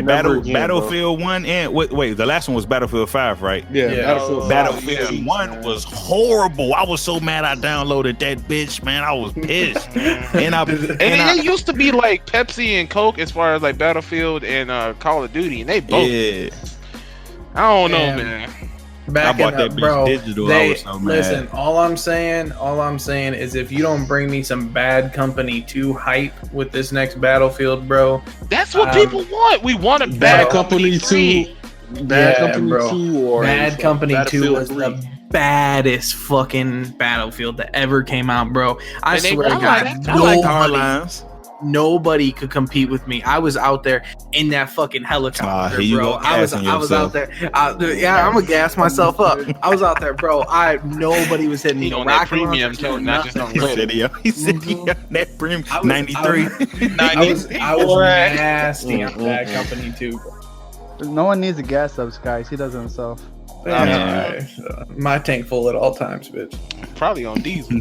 Battlefield 1 and wait, the last one was Battlefield 5, right? Yeah. Battlefield 1 was horrible. I was so mad I downloaded that bitch, man. I was pissed. It used to be like Pepsi and Coke as far as like Battlefield and Call of Duty, and they both. Yeah. I don't know, man. Back I bought that bitch digital. I was so mad. Listen, all I'm saying is if you don't bring me some Bad Company 2 hype with this next Battlefield, bro. That's what people want. We want a Bad Company 2. Bad Company 2 or Bad Company 2 was the baddest fucking Battlefield that ever came out, bro. I swear to God, I like hard lines. Nobody could compete with me. I was out there in that fucking helicopter, bro. I was out there. Yeah, I'm gonna gas myself up. I was out there, bro. Nobody was hitting me. On that premium too, not just on radio. He said that premium 93. I was nasty on Bad Company 2. No one needs a gas up, guys. He does it himself. My tank full at all times, bitch. Probably on diesel.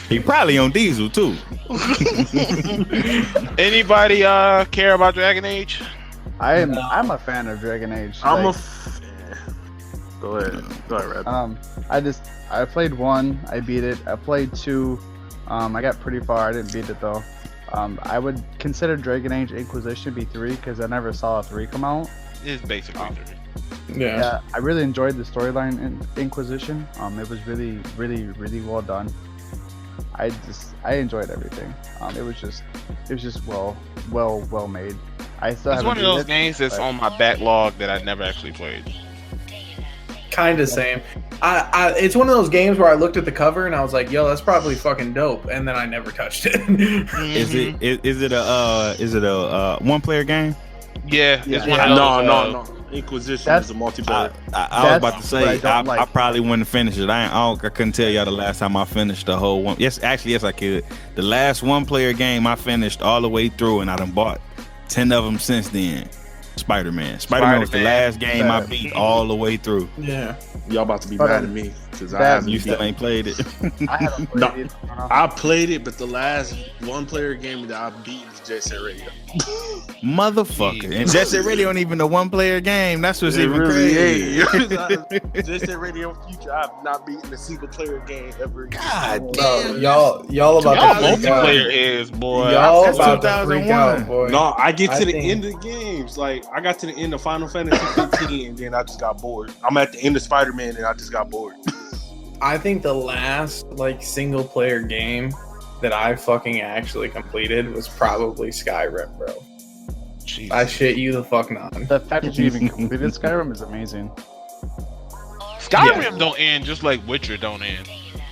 He probably on diesel too. Anybody care about Dragon Age? I'm a fan of Dragon Age. Go ahead, Red. I played 1, I beat it. I played 2, I got pretty far. I didn't beat it though. I would consider Dragon Age Inquisition be 3 because I never saw a 3 come out. It's basically 3. Yeah, I really enjoyed the storyline in Inquisition. It was really, really, really well done. I enjoyed everything. It was just well made. It's one of those games that's on my backlog that I never actually played. Kind of same. It's one of those games where I looked at the cover and I was like, "Yo, that's probably fucking dope," and then I never touched it. Is it a one player game? Yeah. No. Inquisition is a multiplayer. I was about to say I probably wouldn't finish it. I couldn't tell y'all the last time I finished the whole one. Yes, I could. The last one player game I finished all the way through, and I done bought 10 of them since then. Spider-Man. Spider-Man was the last game I beat all the way through. Yeah. Y'all about to be mad at me because I that- haven't. You still ain't played it. I haven't No, played it. I played it, but the last one-player game that I beat is Jet Set Radio. Motherfucker. And Jet Set Radio ain't even a one-player game. That's what's It even really crazy. is. Jet Set Radio Future, I have not beaten a single-player game ever. God Bro, y'all about Y'all to freak out. multiplayer is, boy. Y'all That's about to freak 2001. out, boy. No, I get to I the think- end of the games. Like, I got to the end of Final Fantasy 15, and then I just got bored. I'm at the end of Spider-Man, and I just got bored. I think the last like single player game that I fucking actually completed was probably Skyrim, bro. Jeez. I shit you the fuck not. The fact that you even completed Skyrim is amazing. Skyrim don't end just like Witcher don't end.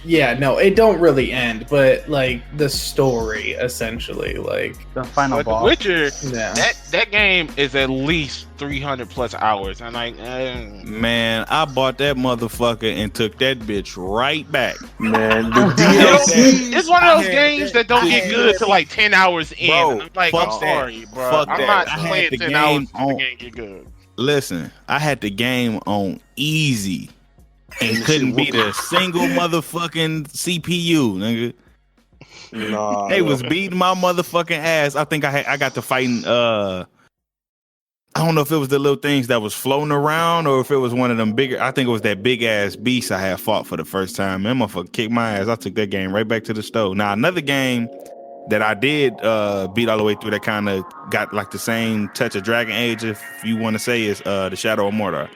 Yeah, no, it don't really end, but like the story essentially, like The final Like boss. Witcher, yeah. that game is at least 300 plus hours. And like, Man, I bought that motherfucker and took that bitch right back. Man, the it's one of those I had games that don't get good till like 10 hours in. Bro, And I'm like, fuck I'm that. sorry, bro. Fuck I'm that. not I had playing the 10 game hours till the on- game get good. Listen, I had the game on easy and couldn't beat a single motherfucking CPU, nigga. Nah, They was beating my motherfucking ass. I think I got to fighting I don't know if it was the little things that was floating around or if it was one of them bigger. I think it was that big ass beast I had fought for the first time. That motherfucker kicked my ass. I took that game right back to the stove. Now another game that I did beat all the way through that kind of got like the same touch of Dragon Age, if you want to say, is the Shadow of Mordor.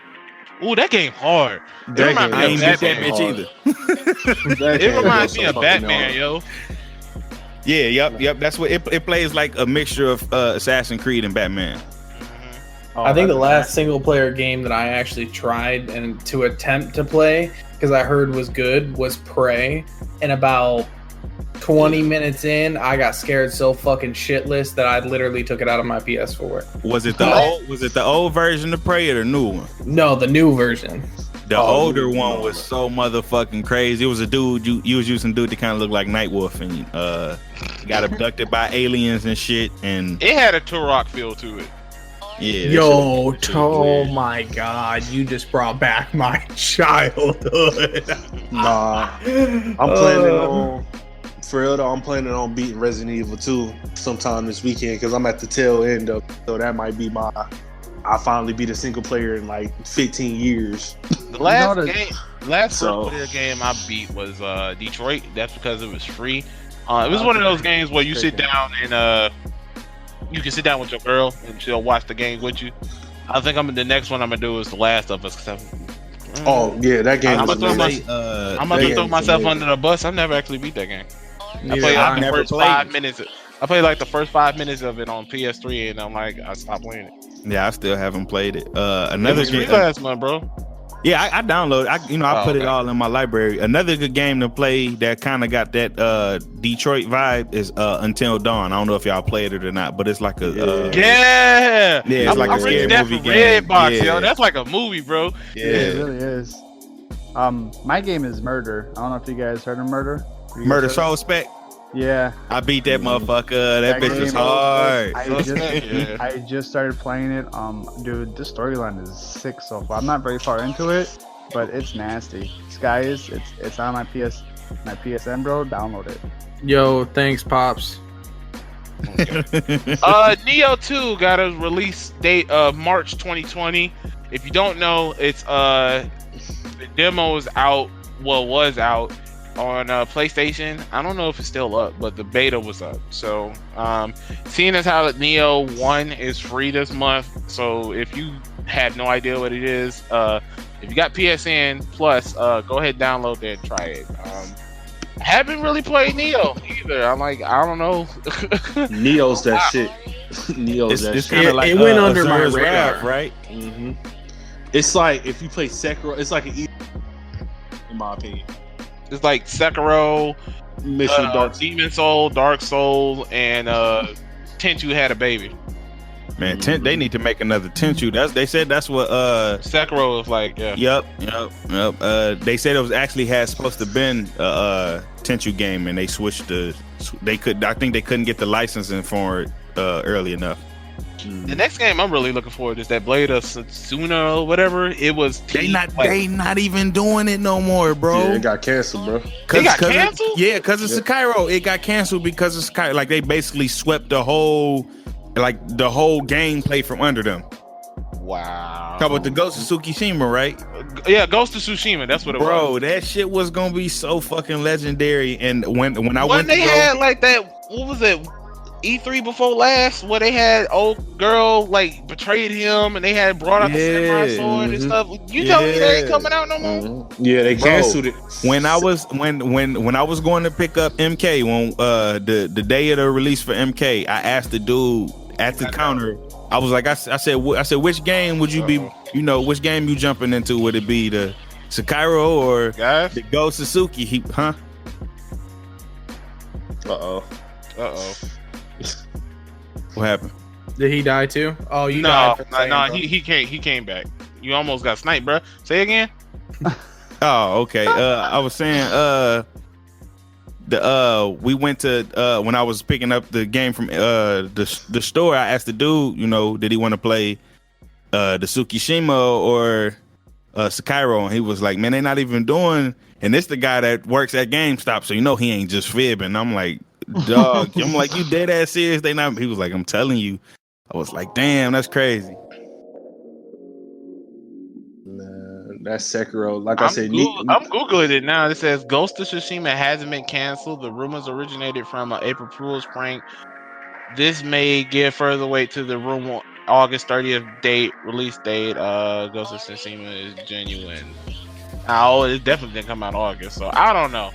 Ooh, that game hard. It That reminds game- I me ain't of beat that Batman. bitch either. That It game reminds was me so of fucking Batman, hard. yo. Yeah, yep. That's what it plays like, a mixture of Assassin's Creed and Batman. Oh, I think the that's last single player game that I actually tried and to attempt to play because I heard was good was Prey, and about 20 minutes in, I got scared so fucking shitless that I literally took it out of my PS4. Was it the old version of Prey or the new one? No, the new version. The older one was so motherfucking crazy. It was a dude you was using dude that kind of looked like Nightwolf and got abducted by aliens and shit. And It had a TreRooH feel to it. yeah, that Yo, shit was oh weird. my god, you just brought back my childhood. Nah, I'm planning on, for real though, I'm planning on beating Resident Evil 2 sometime this weekend because I'm at the tail end of, so that might be I finally beat a single player in like 15 years. The last the- game, last So- single player game I beat was Detroit. That's because it was free. It was one of those games where you sit down and you can sit down with your girl and she'll watch the game with you. I think the next one I'm gonna do is The Last of Us. 'Cause Oh yeah, that game I'm was gonna throw amazing. I'm about to that throw game's myself amazing. under the bus. I've never actually beat that game. I Neither played have like I. the never first played 5 it. minutes. I played like the first 5 minutes of it on PS3, and I'm like, I stopped playing it. Yeah, I still haven't played it. It Another was free game. last month, bro. Yeah, I downloaded. I Oh, put it okay. all in my library. Another good game to play that kind of got that Detroit vibe is Until Dawn. I don't know if y'all played it or not, but it's like a Yeah, it's like a I'm scary renting that movie from game. Redbox, Yeah. yo. That's like a movie, bro. Yeah, it really is. My game is Murder. I don't know if you guys heard of Murder. You guys Murder heard of Soul Spec. it? Yeah. I beat that motherfucker. That bitch was game- hard. Yeah. I just started playing it. Dude, this storyline is sick so far. I'm not very far into it, but it's nasty. Guys, it's on my PSN, bro. Download it. Yo, thanks, Pops. Neo 2 got a release date of March 2020. If you don't know, it's the demo is out. Well, was out on PlayStation. I don't know if it's still up, but the beta was up. So, seeing as how Neo 1 is free this month, so if you had no idea what it is, if you got PSN Plus, go ahead and download that and try it. Haven't really played Neo either. I'm like, I don't know. Neo's that shit. Neo's that It's shit. kind It- of like it went under my Azura's radar. Wrath, right? hmm It's like if you play Sekiro, it's like an easy, in my opinion. It's like Sekiro, Mission Dark. Demon Soul, Dark Soul, and Tenchu had a baby. Man, they need to make another Tenchu. They said that's what Sekiro was like, yeah. Yep. They said it was actually supposed to been a Tenchu game, and they switched I think they couldn't get the licensing for it early enough. The next game I'm really looking forward to is that Blade of Satsuna or whatever. It was They not even doing it no more, bro. Yeah, it got canceled, bro. It got canceled? Because of Sekiro. It got canceled because of Sekiro. Like they basically swept the whole gameplay from under them. Wow. Talk about the Ghost of Tsushima, right? Yeah, Ghost of Tsushima. That's what it was. Bro, that shit was gonna be so fucking legendary. And when they had like that, what was it? E3 before last, where they had old girl like betrayed him, and they had brought out the samurai sword and stuff. You telling me they ain't coming out no more? Yeah, they canceled it. When I was going to pick up MK when the day of the release for MK, I asked the dude at the counter. I was like, I said, which game would you be? You know, which game you jumping into? Would it be the Sekiro or the Ghost of Tsushima? Uh oh. What happened? Did he die too? Oh, you no, died. No, he came back. You almost got sniped, bro. Say again. Oh, okay. I was saying, we went to when I was picking up the game from the store. I asked the dude, you know, did he want to play the Tsushima or Sekiro, and he was like, man, they not even doing. And this the guy that works at GameStop, so you know he ain't just fibbing. I'm like, dog. I'm like, you dead ass serious? They not. He was like, I'm telling you. I was like, damn, that's crazy. That's Sekiro. Like I'm I said, I'm googling it now. It says Ghost of Tsushima hasn't been canceled. The rumors originated from an April Fool's prank. This may give further weight to the rumor. August 30th release date. Ghost of Tsushima is genuine. Oh, it definitely didn't come out in August, so I don't know,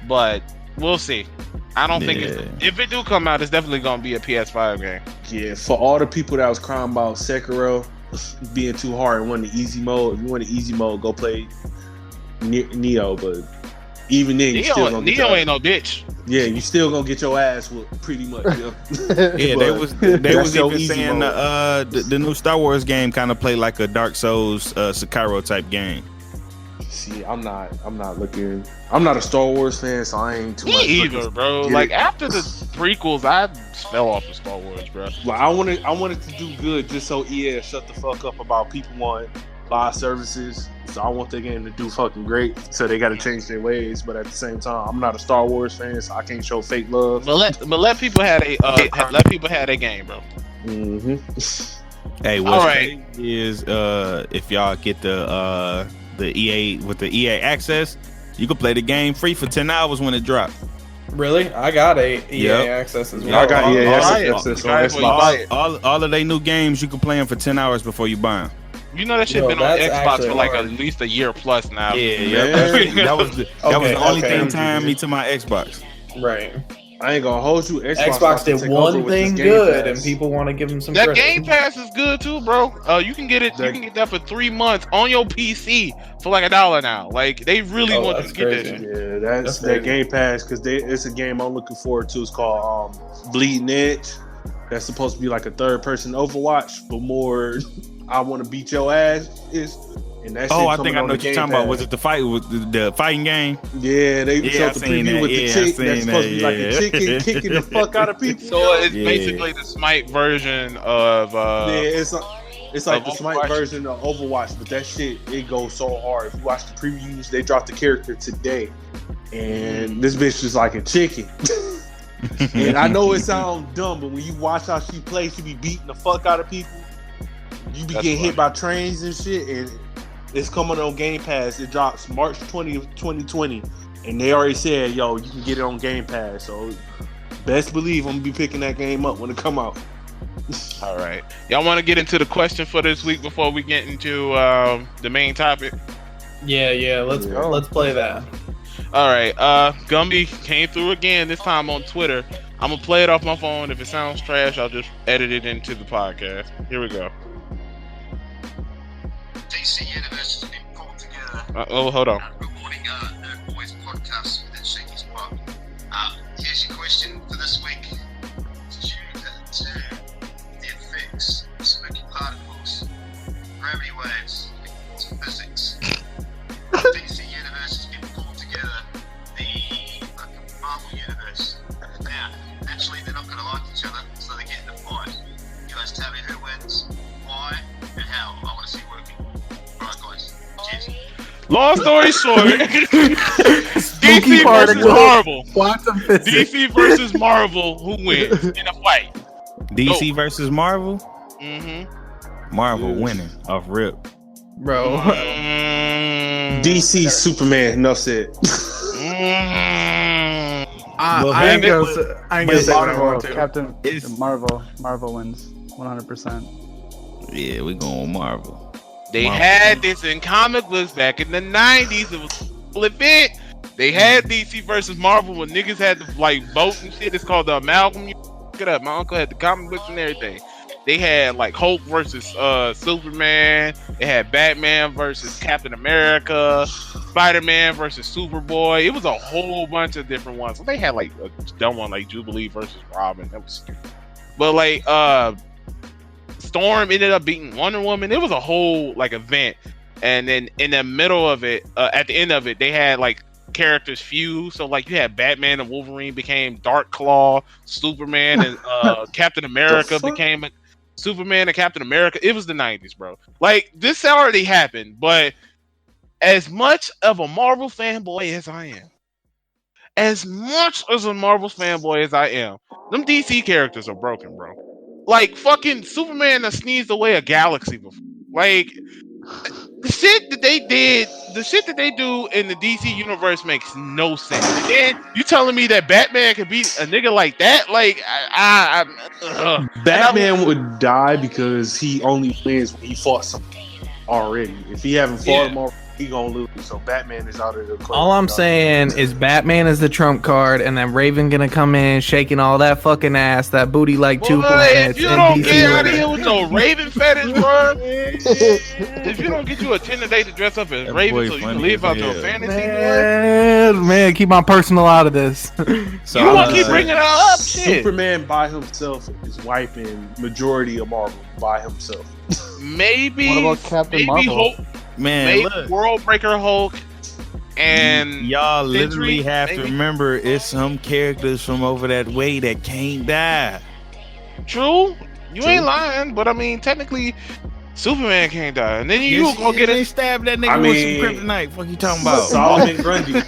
but we'll see. I don't think if it do come out, it's definitely gonna be a PS5 game. Yeah, for all the people that was crying about Sekiro being too hard and wanting the easy mode, if you want the easy mode, go play Neo. But even then, you still gonna Neo ain't no bitch. Yeah, you still gonna get your ass whooped pretty much. You know? Yeah, they was even saying the new Star Wars game kind of play like a Dark Souls Sekiro type game. See, I'm not a Star Wars fan, so I ain't too much. Me either, bro. Like after the prequels, I fell off of Star Wars, bro. Like I wanted to do good, just so EA shut the fuck up about people wanting live services. So I want their game to do fucking great. So they got to change their ways. But at the same time, I'm not a Star Wars fan, so I can't show fake love. But let people have a game, bro. Mm-hmm. Hey, what's crazy is if y'all get the EA with the EA access, you can play the game free for 10 hours when it drops. Really? I got a EA access as well. I got EA access. All of their new games, you can play them for 10 hours before you buy them. You know that shit been on Xbox for like at least a year plus now. That was the only thing tying me to my Xbox. Right. I ain't gonna hold you. Xbox did one thing good, and people want to give them some that credit. Game Pass is good too, bro. You can get it. You can get that for 3 months on your PC for like $1 now. Like they really want you to get that shit. Yeah, that's that Game Pass because it's a game I'm looking forward to. It's called Bleeding Edge. That's supposed to be like a third-person Overwatch, but more I want to beat your ass is. And that I think I know what you're talking about. Was it the fighting game? Yeah, they showed the preview with the chick that's supposed to be like a chicken kicking the fuck out of people. So it's basically the Smite version of it's like the Smite version of Overwatch, but that shit it goes so hard. If you watch the previews, they dropped the character today, and this bitch is like a chicken. And I know it sounds dumb, but when you watch how she plays, she be beating the fuck out of people. You be getting hit by trains and shit, and it's coming on Game Pass. It drops March 20th, 2020. And they already said, yo, you can get it on Game Pass. So best believe I'm going to be picking that game up when it come out. All right. Y'all want to get into the question for this week before we get into the main topic? Yeah. Let's play that. All right. Gumby came through again, this time on Twitter. I'm going to play it off my phone. If it sounds trash, I'll just edit it into the podcast. Here we go. DC Universe has been pulled together. Hold on. Recording Nerd Boys podcast within Shaky's Park. Here's your question for this week. Due to the effects of spooky particles, gravity waves, and physics, DC Universe has been pulled together. The Marvel Universe. Now, naturally, they're not going to like each other, so they get in a fight. You guys tell me who Long story short, DC versus Marvel. DC versus Marvel. Who wins in a fight? DC versus Marvel. Marvel winning off rip. Bro. DC Superman. Enough said. I ain't gonna say what I want to. Captain Marvel wins 100%. Yeah, we going with Marvel. They had this in comic books back in the 90s. It was a full event. They had DC versus Marvel when niggas had to like vote and shit. It's called the amalgam. Look it up. My uncle had the comic books and everything. They had like Hulk versus Superman. They had Batman versus Captain America. Spider-Man versus Superboy. It was a whole bunch of different ones. So they had like a dumb one like Jubilee versus Robin. That was stupid. But like Storm ended up beating Wonder Woman. It was a whole like event. And then in the middle of it, at the end of it, they had like characters fuse. So like you had Batman and Wolverine became Dark Claw. Superman and Captain America became Superman and Captain America. It was the 90s, bro. Like this already happened, but as much of a Marvel fanboy as I am, them DC characters are broken, bro. Like fucking Superman that sneezed away a galaxy before. Like the shit that they do in the DC universe makes no sense. And then you telling me that Batman could beat a nigga like that? Like Batman would die because he only wins when he fought something already. If he haven't fought him already, he gonna lose. So Batman is out of the equation. All I'm saying is Batman is the trump card, and then Raven gonna come in shaking all that fucking ass, that booty like two planets. If you don't get out of here with your Raven fetish, bro. If you don't get you a 10 a day to dress up as Raven so you can live out your fantasy, man, keep my personal out of this. So you won't keep bringing it up. Shit. Superman by himself is wiping majority of Marvel by himself. Maybe. What about Captain Marvel? Man, look. World Breaker Hulk and y'all literally have to remember it's some characters from over that way that can't die. True, you ain't lying, but I mean technically Superman can't die, and then you gonna get it. Stab that nigga with some kryptonite. What you talking about? Solomon Grundy.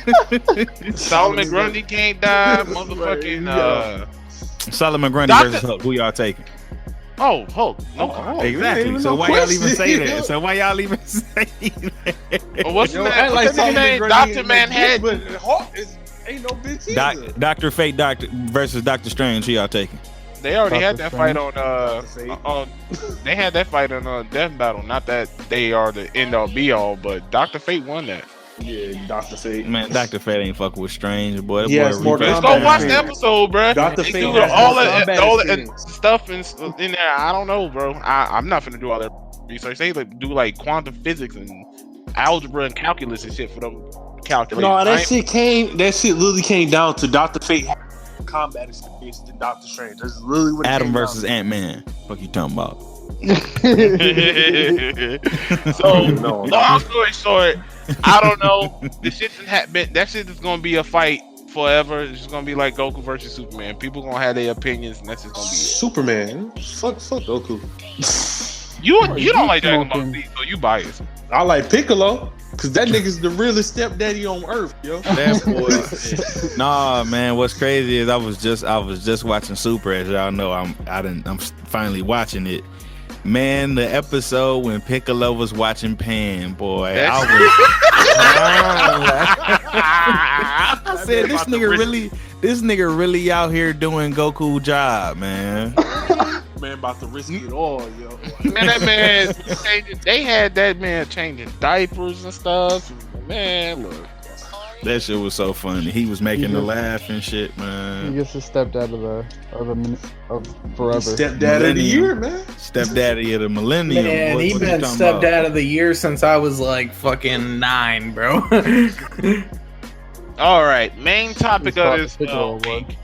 Solomon Grundy can't die. Motherfucking Solomon Grundy versus Hulk. Who y'all taking? Oh, Hulk. No, exactly. So why y'all even say that? So why y'all even say that? Well, what's the name? Dr. Manhattan. But Hulk ain't no bitch either. Dr. Fate versus Dr. Strange. Who y'all taking? They already had that fight on they had that fight on Death Battle. Not that they are the end all be all, but Dr. Fate won that. Yeah, Dr. Fate. Man, Dr. Fate ain't fucking with Strange, boy. Let's go watch the episode, bro. Dr. Fate all the stuff in there. I don't know, bro. I'm not gonna do all that research. They do like quantum physics and algebra and calculus and shit for them calculators. No, that shit literally came down to Dr. Fate combat experience than Doctor Strange. That's literally what it Adam came versus down to. Ant-Man. Fuck you talking about? So long story short, I don't know. That shit is gonna be a fight forever. It's just gonna be like Goku versus Superman. People gonna have their opinions, and that's just gonna be it. Superman. Fuck Goku. You don't like Dragon Ball Z, so you biased. I like Piccolo. Cause that nigga's the realest stepdaddy on earth, yo. That boy. Nah, man. What's crazy is I was just watching Super, as y'all know. I'm finally watching it. Man, the episode when Piccolo was watching Pan, boy, I said this nigga really out here doing Goku job, man. Man, about to risk it all, yo. Man, that man they had that man changing diapers and stuff. Man, look. That shit was so funny. He was making the laugh and shit, man. He gets the stepdad of forever. Stepdad of the year, man. Stepdaddy of the millennium. Man, he been stepdad of the year since I was like fucking 9, bro. All right, main topic of this week.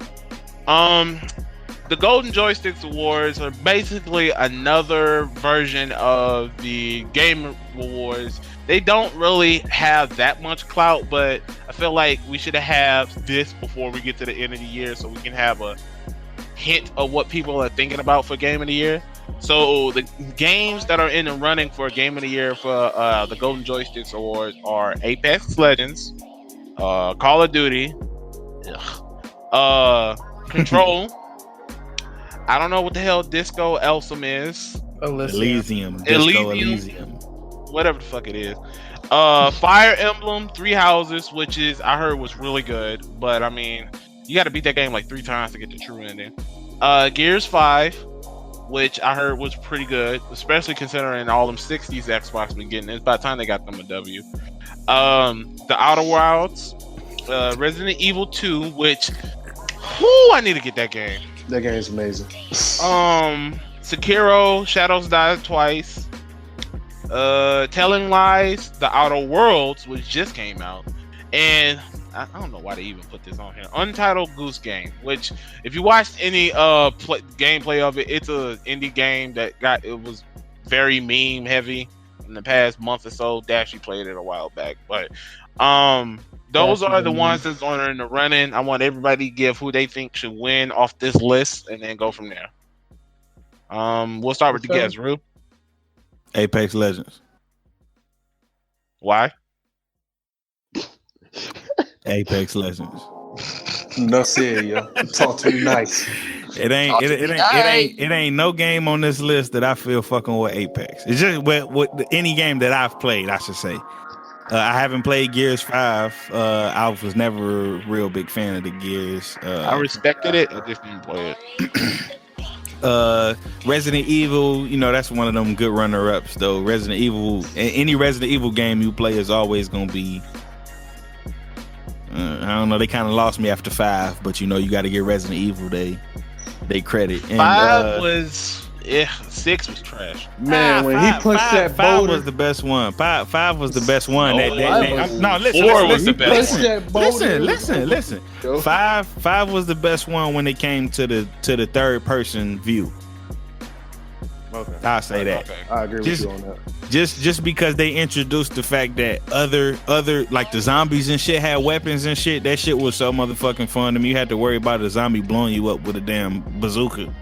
The Golden Joysticks Awards are basically another version of the Game Awards. They don't really have that much clout, but I feel like we should have this before we get to the end of the year so we can have a hint of what people are thinking about for Game of the Year. So the games that are in the running for Game of the Year for the Golden Joysticks Awards are Apex Legends, Call of Duty, Control. I don't know what the hell Disco Elysium is. Elysium. Disco Elysium. Whatever the fuck it is. Fire Emblem, Three Houses, which is I heard was really good, but I mean, you got to beat that game like 3 times to get the true ending. Gears 5, which I heard was pretty good, especially considering all them 60s Xbox been getting. It's about time they got them a W. The Outer Wilds, Resident Evil 2, which, I need to get that game. That game is amazing. Sekiro, Shadows Die Twice, Telling Lies, The Outer Worlds, which just came out, and I don't know why they even put this on here. Untitled Goose Game, which if you watched any gameplay of it, it's a indie game that it was very meme heavy in the past month or so. Dashy played it a while back, but those are the ones that's on in the running. I want everybody to give who they think should win off this list, and then go from there. We'll start with the guest, Rue. Apex Legends. Why? Apex Legends. No said, yo. Talk to me nice. It ain't no game on this list that I feel fucking with Apex. It's just with any game that I've played, I should say. I haven't played Gears 5. I was never a real big fan of the Gears. I respected it. I just didn't play it. Resident Evil, that's one of them good runner-ups, though. Resident Evil, any Resident Evil game you play is always going to be... I don't know. They kind of lost me after 5, but you got to give Resident Evil they credit. And, 5 was 6 was trash. Man, when he punched that boulder, 5 was the best one. 5 was the best one. Listen. 4 was the best one. Listen. 5 was the best one when it came to the third person view. Okay, I'll say that. Okay. I agree with you on that. Just because they introduced the fact that other like the zombies and shit had weapons and shit, that shit was so motherfucking fun to me. You had to worry about a zombie blowing you up with a damn bazooka.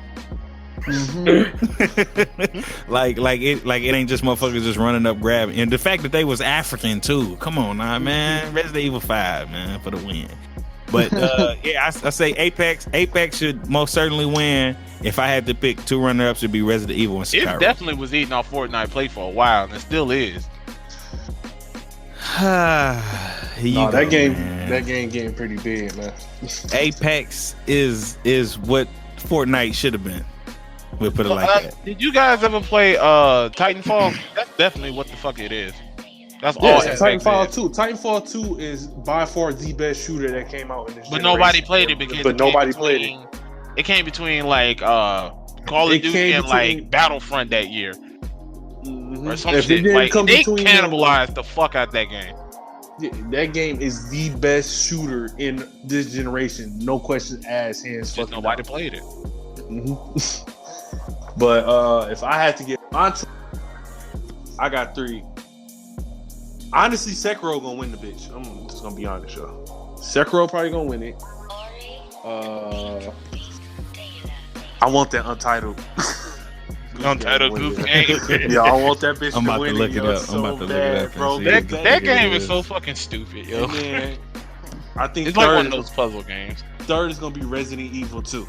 Mm-hmm. like it ain't just motherfuckers just running up grabbing. And the fact that they was African too. Come on now, man. Resident Evil 5, man, for the win. But I say Apex should most certainly win. If I had to pick 2 runner-ups, it'd be Resident Evil and Sekiro. It definitely was eating off Fortnite play for a while, and it still is. That game getting pretty big, man. Apex is what Fortnite should have been. We'll put it like that. Did you guys ever play Titanfall? That's definitely what the fuck it is. That's all. Titanfall 2. Titanfall 2 is by far the best shooter that came out in this generation. Nobody played it because nobody played it. It came between like Call of Duty and like Battlefront that year, or some shit. Like they cannibalized the fuck out that game. Yeah, that game is the best shooter in this generation. No questions asked. Hands. Just nobody played it. Mm-hmm. But if I had to get on, I got 3. Honestly, Sekiro gonna win the bitch. I'm just gonna be honest, y'all. Sekiro probably gonna win it. I want that Untitled. Untitled Goose Game. Yeah, I want that bitch I'm to about win to look it up. So I'm about to bad, look it up, bro. That game is so fucking stupid, yo. Man, I think it's like one of those puzzle games. Third is gonna be Resident Evil 2,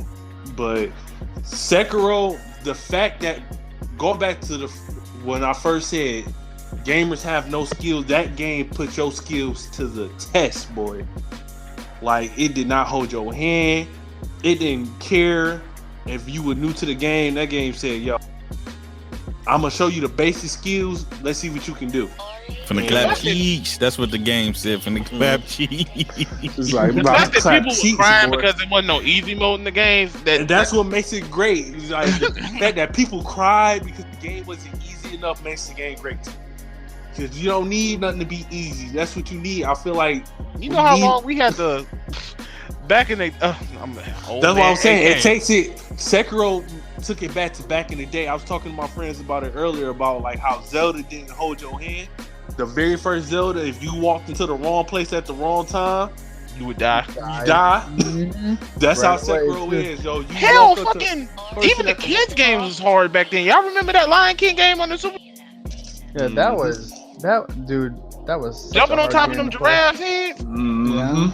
but Sekiro. The fact that going back to when I first said gamers have no skills, that game put your skills to the test, boy. Like it did not hold your hand. It didn't care if you were new to the game. That game said, "Yo, I'm gonna show you the basic skills. Let's see what you can do." From the clap cheeks. That's what the game said. From the clap cheeks. It's like the fact that people were crying because there wasn't no easy mode in the games. That's what makes it great. It's like the fact that people cried because the game wasn't easy enough makes the game great too. Because you don't need nothing to be easy. That's what you need. I feel like how long we had to back in the. That's what I'm saying. It takes it. Sekiro took it back to back in the day. I was talking to my friends about it earlier about like how Zelda didn't hold your hand. The very first Zelda, if you walked into the wrong place at the wrong time, You would die. You die. That's how Sekiro is, yo. You Hell, walk up to fucking person even the at kids games was hard back then. Y'all remember that Lion King game on the Super? Yeah, that was such Jumping a on hard top of game them to play. giraffes' heads. Mhm.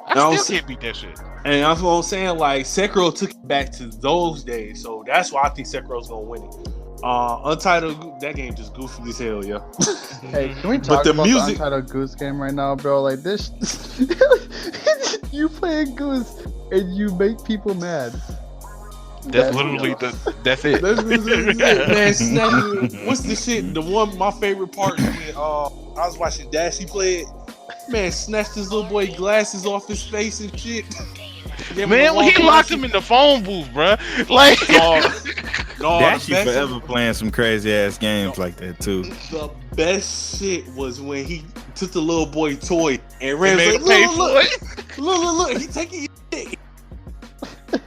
I still can't beat that shit. And that's what I'm saying. Like Sekiro took it back to those days, so that's why I think Sekiro's gonna win it. Untitled, that game just goofy as hell, yo. Hey, can we talk the about music- the Untitled Goose game right now, bro? Like this, you play a goose and you make people mad. That's literally that's it. That's it, man. Snap, what's the shit? The one my favorite part when I was watching Dashy play it. Man, snatched this little boy glasses off his face and shit. Man, when he locked him in the phone booth, bruh. Like, no, Dashy forever playing some crazy ass games like that too. The best shit was when he took the little boy toy and ran. made him pay for it. Look, he taking your shit.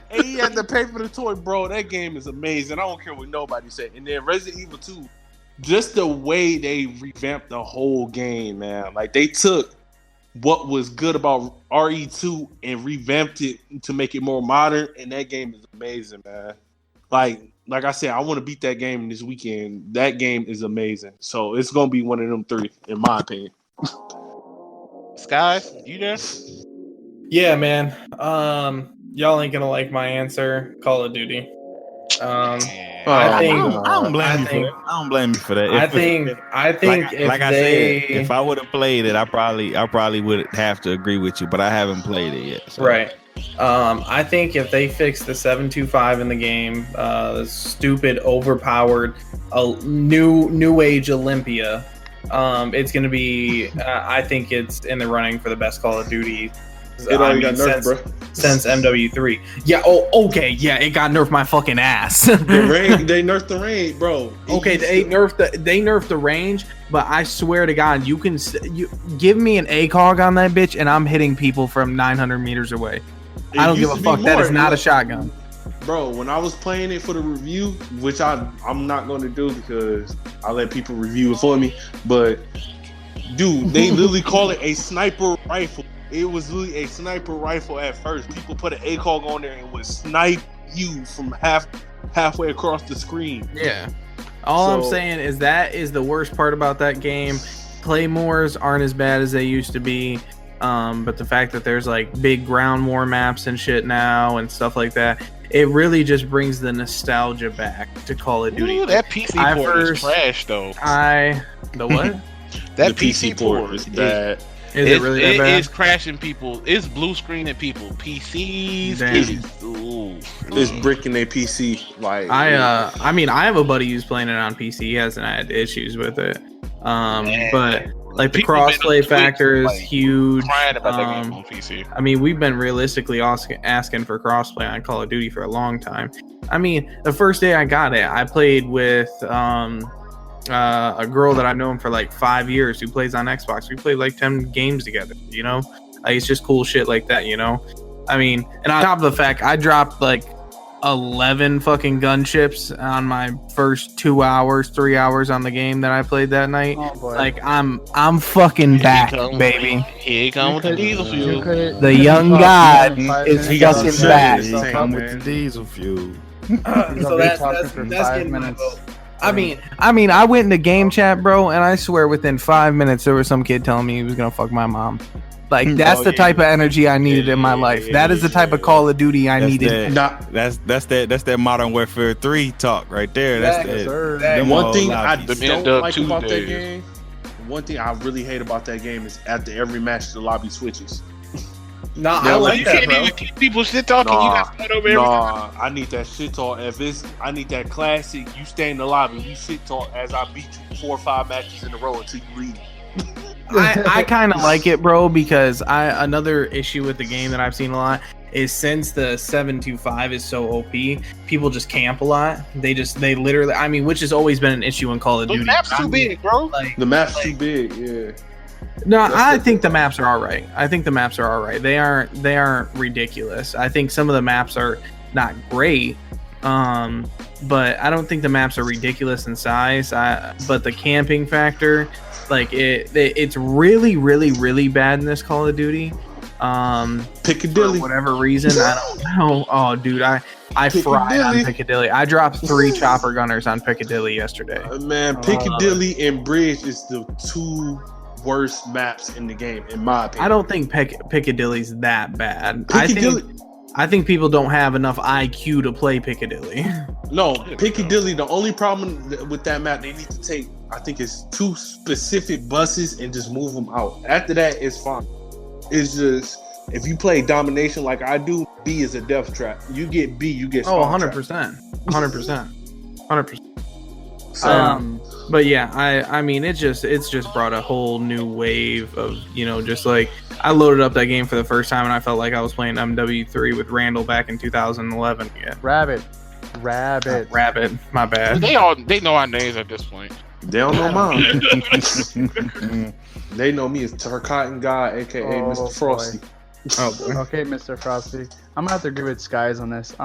And he had to pay for the toy, bro. That game is amazing. I don't care what nobody said. And then Resident Evil 2, just the way they revamped the whole game, man. Like they took what was good about RE2 and revamped it to make it more modern, and that game is amazing, man. Like I said, I want to beat that game this weekend. That game is amazing. So it's gonna be one of them three, in my opinion. Skies, you there? Yeah, man. Y'all ain't gonna like my answer. Call of Duty. I don't blame you for that. I don't blame you for that. I think like I said, if I would have played it, I probably would have to agree with you, but I haven't played it yet. So. Right. I think if they fix the 725 in the game, the stupid, overpowered, new age Olympia, it's gonna be. I think it's in the running for the best Call of Duty. It already got nerfed, bro. Since MW3. Yeah. Oh, okay. Yeah, it got nerfed my fucking ass. They nerfed the range, bro. Okay, they nerfed the range, but I swear to God, you give me an ACOG on that bitch, and I'm hitting people from 900 meters away. I don't give a fuck. That is not a shotgun. Bro, when I was playing it for the review, which I'm not going to do because I let people review it for me, but dude, they literally call it a sniper rifle. It was really a sniper rifle at first. People put an ACOG on there and would snipe you from halfway across the screen. Yeah. All I'm saying is that is the worst part about that game. Claymores aren't as bad as they used to be. But the fact that there's like big ground war maps and shit now and stuff like that, it really just brings the nostalgia back to Call of Duty. Ooh, that PC port is trash though. The what? That PC port is bad. Is it really that bad? It is crashing people. It's blue screening people. PCs. It's bricking their PC. Like I mean, I have a buddy who's playing it on PC. He hasn't had issues with it. But like the crossplay factor is huge. Crying about that game on PC. I mean, we've been realistically asking for crossplay on Call of Duty for a long time. I mean, the first day I got it, I played with a girl that I've known for like 5 years who plays on Xbox. We played like 10 games together, you know? Like, it's just cool shit like that, you know? I mean, and on top of the fact, I dropped like 11 fucking gunships on my first 2 hours, 3 hours on the game that I played that night. Oh, boy. Like, I'm fucking back, baby. Here comes the diesel fuel. The young god is fucking back. Come with the diesel fuel. So that's getting my vote. I mean, I went into game chat, bro, and I swear within 5 minutes there was some kid telling me he was gonna fuck my mom. Like that's the type of energy I needed in my life. That is the type of Call of Duty I needed. That's that Modern Warfare 3 talk right there. That's the one thing I don't like about that game. One thing I really hate about that game is after every match the lobby switches. Nah, I like you that, can't bro. even keep people shit talking. You got to start over every time. I need that shit talk. I need that classic. You stay in the lobby. We shit talk as I beat you 4 or 5 matches in a row until you leave. I kind of like it, bro, because another issue with the game that I've seen a lot is since the 725 is so OP, people just camp a lot. They literally, I mean, which has always been an issue in Call of Duty. The map's too big, bro. Like, the map's too big, yeah. No, I think the maps are all right. They aren't ridiculous. I think some of the maps are not great, but I don't think the maps are ridiculous in size. But the camping factor, like it's really, really, really bad in this Call of Duty. Piccadilly. For whatever reason, I don't know. Oh, dude, I fried on Piccadilly. I dropped 3 chopper gunners on Piccadilly yesterday. Man, Piccadilly and Bridge is the 2 worst maps in the game, in my opinion. I don't think Piccadilly's that bad. I think people don't have enough IQ to play Piccadilly. No, Piccadilly, the only problem with that map, they need to take, I think it's 2 specific buses and just move them out. After that, it's fine. It's just, if you play domination like I do, B is a death trap. You get B, you get 100%. 100%. But yeah, I mean, it's just brought a whole new wave of, just like, I loaded up that game for the first time and I felt like I was playing MW3 with Randall back in 2011 again. Rabbit, my bad. They know our names at this point. They don't know mine. They know me as Cotton Guy, aka Mr. Frosty. Oh boy. Okay, Mr. Frosty. I'm gonna have to give it skies on this.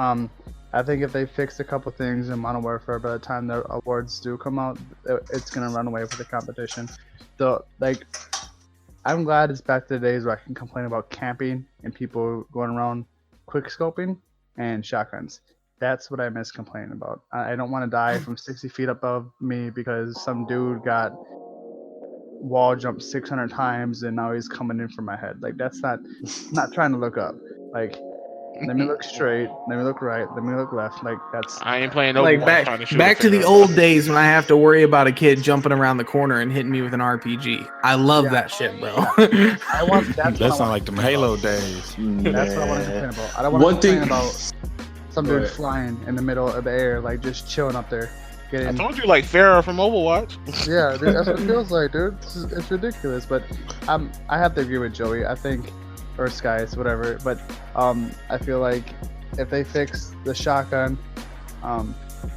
I think if they fix a couple things in Modern Warfare, by the time the awards do come out, it's gonna run away with the competition. So, like, I'm glad it's back to the days where I can complain about camping and people going around quick scoping and shotguns. That's what I miss complaining about. I don't want to die from 60 feet above me because some dude got wall jumped 600 times and now he's coming in for my head. Like, that's not trying to look up. Like, let me look straight, let me look right, let me look left. Like, that's, I ain't playing no like back to the old days when I have to worry about a kid jumping around the corner and hitting me with an RPG. I love that shit, bro. I want that sound like them Halo days. That's what I want to complain about. I don't want to complain about some dude flying in the middle of the air, like just chilling up there. I told you, like Farrah from Overwatch. Yeah, dude, that's what it feels like, dude. It's ridiculous, but I have to agree with Joey. I think, or Skies, whatever. But I feel like if they fix the shotgun,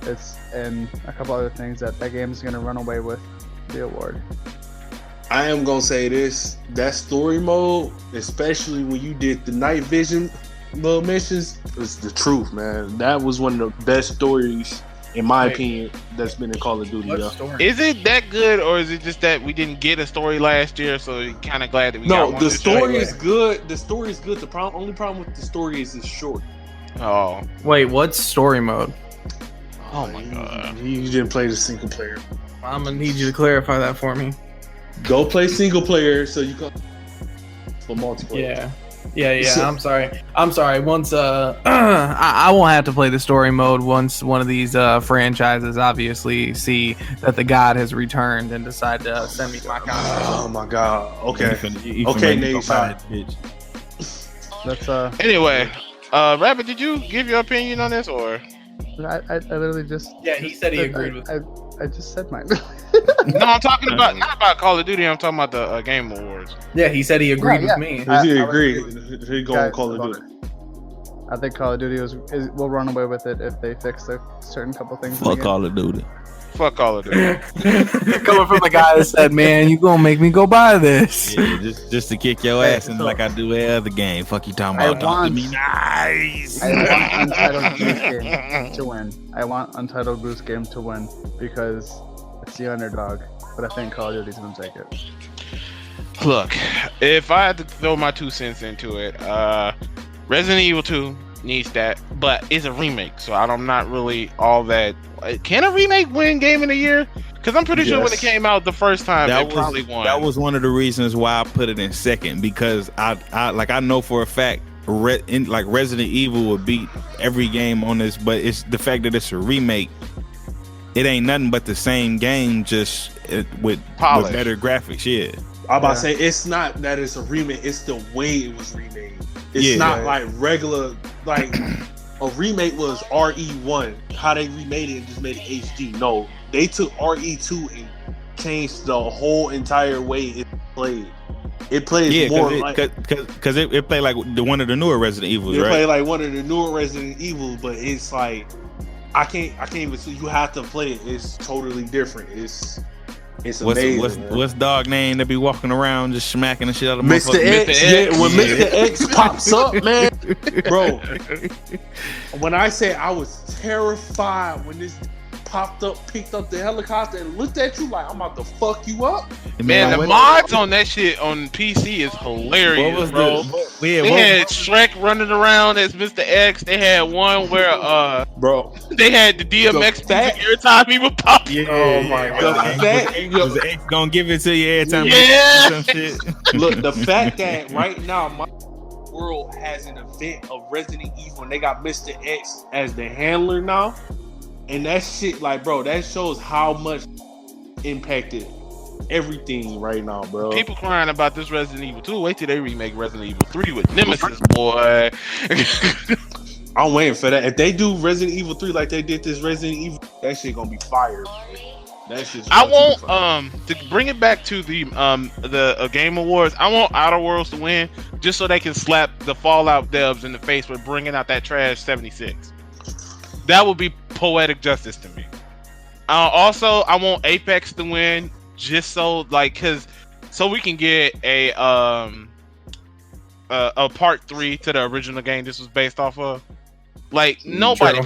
it's and a couple other things that game is gonna run away with the award. I am gonna say this: that story mode, especially when you did the night vision little missions, is the truth, man. That was one of the best stories, in my opinion, that's been in Call of Duty. Is it that good, or is it just that we didn't get a story last year, so you're kind of glad that we got one? No, the story is good. The story is good. The only problem with the story is it's short. Oh. Wait, what's story mode? Oh my god. You didn't play the single player. I'm gonna need you to clarify that for me. Go play single player so you can for multiplayer. Yeah. I'm sorry. Once I won't have to play the story mode once one of these franchises obviously see that the god has returned and decide to send me my contract. Oh my god. Okay. Okay, Nate. Let's Anyway, Rabbit, did you give your opinion on this, or? I literally just. Yeah, he said he agreed with. I just said mine. No, I'm talking about not about Call of Duty. I'm talking about the Game Awards. Yeah, he said he agreed with me. He agreed. He going Call of Duty. I think Call of Duty will run away with it if they fix a certain couple things. Fuck Call of Duty. Fuck Call of Duty. Coming from the guy that said, "Man, you gonna make me go buy this?" Yeah, just to kick your ass in like I do every other game. Fuck you talking about? Talk to me nice. I want Untitled Goose Game to win. I want Untitled Goose Game to win because it's the underdog. But I think Call of Duty's gonna take it. Look, if I had to throw my 2 cents into it, Resident Evil 2 needs that, but it's a remake, so I'm not really all that. Can a remake win Game of the Year? Because I'm pretty sure when it came out the first time, it probably won. That was one of the reasons why I put it in second, because I know for a fact Resident Evil would beat every game on this, but it's the fact that it's a remake. It ain't nothing but the same game, just with better graphics. Yeah, I'm about to say it's not that it's a remake; it's the way it was remade. It's not like regular, like a remake was RE1. How they remade it and just made it HD. No, they took RE2 and changed the whole entire way it played. It plays more like because it played like one of the newer Resident Evils. It played like one of the newer Resident Evil, but it's like I can't even. You have to play it. It's totally different. It's amazing. What's dog name that be walking around just smacking the shit out of Mr. X? Yeah, when Mr. X pops up, man, bro. When I say I was terrified when this popped up, picked up the helicopter, and looked at you like, I'm about to fuck you up. Man, the mods on that shit on PC is hilarious, bro. They had Shrek running around as Mr. X. They had one where bro, they had the DMX music every time he would pop. Yeah, Oh my god. was X gonna give it to you every time? Yeah. Some shit. Look, the fact that right now my world has an event of Resident Evil and they got Mr. X as the handler now, and that shit, like, bro, that shows how much impacted everything right now, bro. People crying about this Resident Evil 2. Wait till they remake Resident Evil 3 with Nemesis, boy. I'm waiting for that. If they do Resident Evil 3 like they did this Resident Evil, that shit gonna be fire, bro. That shit's I want to bring it back to the Game Awards. I want Outer Worlds to win just so they can slap the Fallout devs in the face for bringing out that trash 76. That would be poetic justice to me. Also, I want Apex to win just so so we can get a part 3 to the original game this was based off of. Like nobody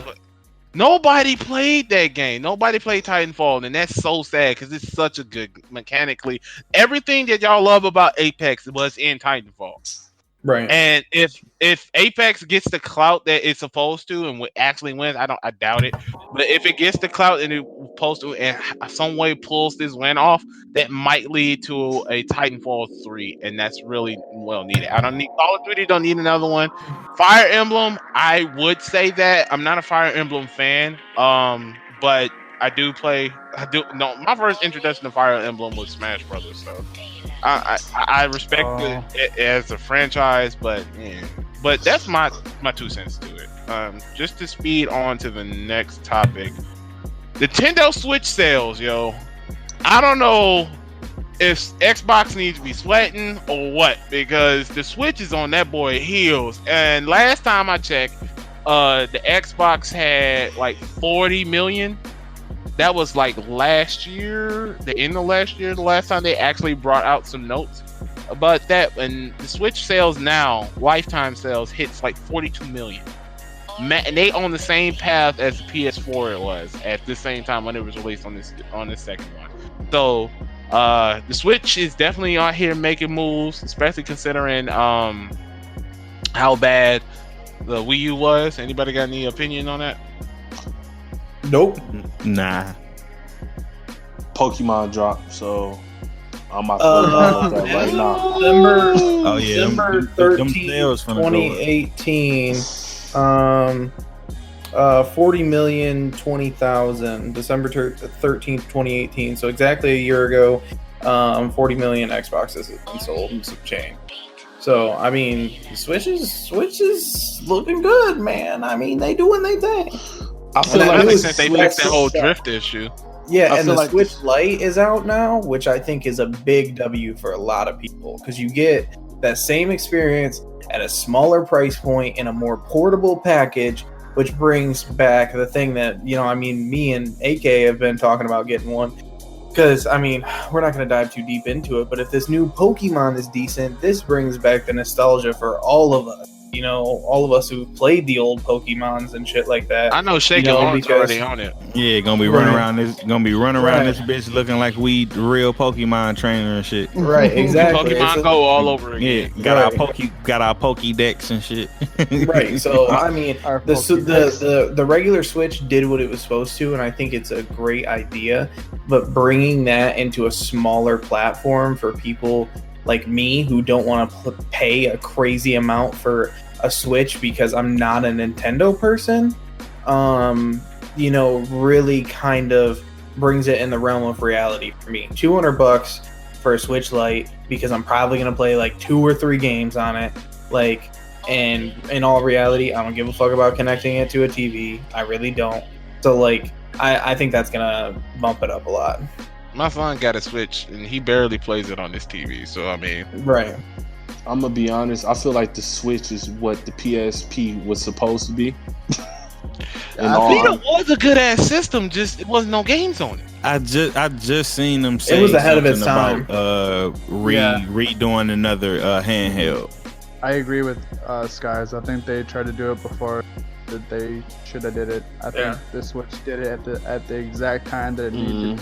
played that game. Nobody played Titanfall, and that's so sad because it's such a good mechanically. Everything that y'all love about Apex was in Titanfall. Right. And if Apex gets the clout that it's supposed to and actually wins, I doubt it. But if it gets the clout and it's supposed to and some way pulls this win off, that might lead to a Titanfall 3, and that's really well needed. I don't need Call of Duty, don't need another one. Fire Emblem, I would say that. I'm not a Fire Emblem fan. But I do play my first introduction to Fire Emblem was Smash Brothers, so I respect it as a franchise, but that's my 2 cents to it. Just to speed on to the next topic, Nintendo Switch sales, yo. I don't know if Xbox needs to be sweating or what, because the Switch is on that boy heels. And last time I checked, the Xbox had like 40 million. That was like last year, the end of last year, the last time they actually brought out some notes about that. And the Switch sales now, lifetime sales, hits like 42 million. And they on the same path as the PS4 it was at the same time when it was released on this second one. So the Switch is definitely out here making moves, especially considering how bad the Wii U was. Anybody got any opinion on that? Nope. Nah. Pokemon dropped, so I'm not about that right now. December 13th, 2018. 40,020,000. December 13th, 2018. So exactly a year ago, 40 million Xboxes have been sold and some change. So I mean, Switch is looking good, man. I mean, they doing their thing. I feel like since they fixed that whole drift issue. Yeah, and the Switch Lite is out now, which I think is a big W for a lot of people, because you get that same experience at a smaller price point in a more portable package, which brings back the thing that, me and AK have been talking about getting one. Because, we're not going to dive too deep into it, but if this new Pokemon is decent, this brings back the nostalgia for all of us. All of us who played the old Pokemons and shit like that. I know Shaking Lawrence already on it. Yeah, gonna be running around this bitch looking like we real Pokemon trainer and shit. Right, exactly. Pokemon Go all over again. Yeah, got our Pokédex and shit. Right. So the regular Switch did what it was supposed to, and I think it's a great idea. But bringing that into a smaller platform for people like me who don't want to pay a crazy amount for a Switch because I'm not a Nintendo person, really kind of brings it in the realm of reality for me. $200 for a Switch Lite because I'm probably going to play like 2 or 3 games on it. And in all reality, I don't give a fuck about connecting it to a TV. I really don't. So I think that's going to bump it up a lot. My son got a Switch and he barely plays it on his TV, so right. I'm gonna be honest. I feel like the Switch is what the PSP was supposed to be. It was a good ass system, just it wasn't no games on it. I just seen them say it was ahead of its time. About redoing another handheld. I agree with Skies. I think they tried to do it before that they should have did it. I think the Switch did it at the exact time that it needed,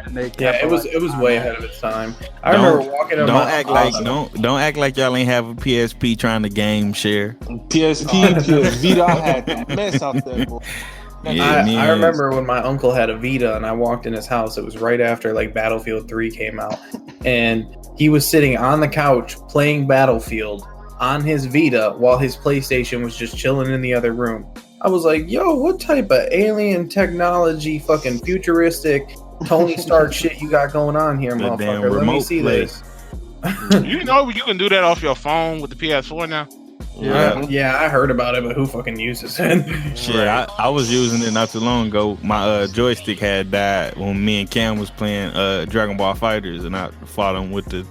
and they it was way ahead of its time. I remember walking in my don't act like y'all ain't have a PSP trying to game share. PSP, PS Vita, I had the mess out there, boy. I remember when my uncle had a Vita and I walked in his house. It was right after like Battlefield 3 came out, and he was sitting on the couch playing Battlefield on his Vita while his PlayStation was just chilling in the other room. I was like, yo, what type of alien technology, fucking futuristic Tony Stark shit you got going on here, motherfucker? Let me see this. You know you can do that off your phone with the PS4 now. Yeah, I heard about it, but who fucking uses it? Shit, I was using it not too long ago. My joystick had died when me and Cam was playing Dragon Ball Fighters, and I fought him with the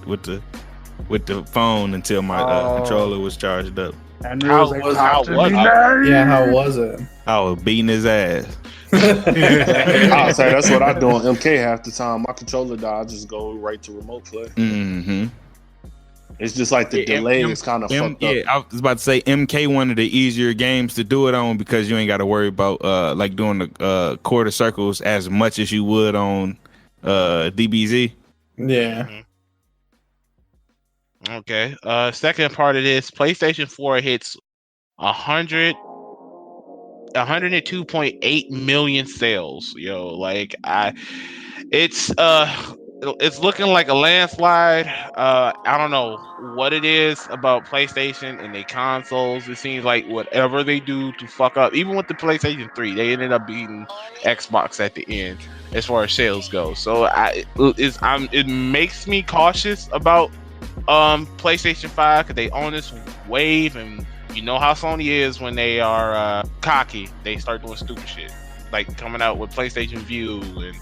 phone until my controller was charged up. How was it? I was beating his ass. I'll say that's what I do on MK half the time. My controller died, I just go right to remote play. Mm-hmm. It's just like the delay is kind of fucked up. I was about to say MK one of the easier games to do it on because you ain't got to worry about like doing the quarter circles as much as you would on DBZ. Yeah. Okay. Second part of this, PlayStation 4 hits 102.8 million sales. Yo, like it's looking like a landslide. I don't know what it is about PlayStation and their consoles. It seems like whatever they do to fuck up, even with the PlayStation 3, they ended up beating Xbox at the end as far as sales go. So it makes me cautious about PlayStation 5 because they own this wave, and you know how Sony is when they are cocky. They start doing stupid shit, like coming out with PlayStation View and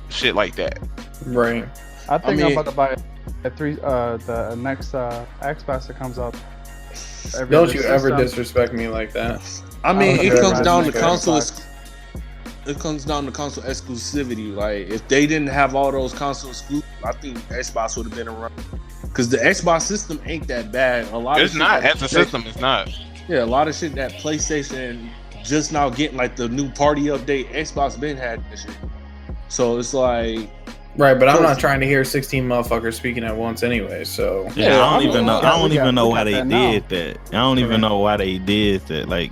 shit like that. Right. I think I'm about to buy the next Xbox that comes out. Don't you ever disrespect me like that. I mean, it comes down to console. It comes down to console exclusivity. Like, if they didn't have all those console exclusives, I think Xbox would have been around. Because the Xbox system ain't that bad. It's not. As a system, it's not. Yeah, a lot of shit that PlayStation just now getting, like the new party update, Xbox been had that shit. So it's like... Right, but I'm not trying to hear 16 motherfuckers speaking at once anyway, so... Yeah, I don't even know why they did that. I don't even know why they did that. Like...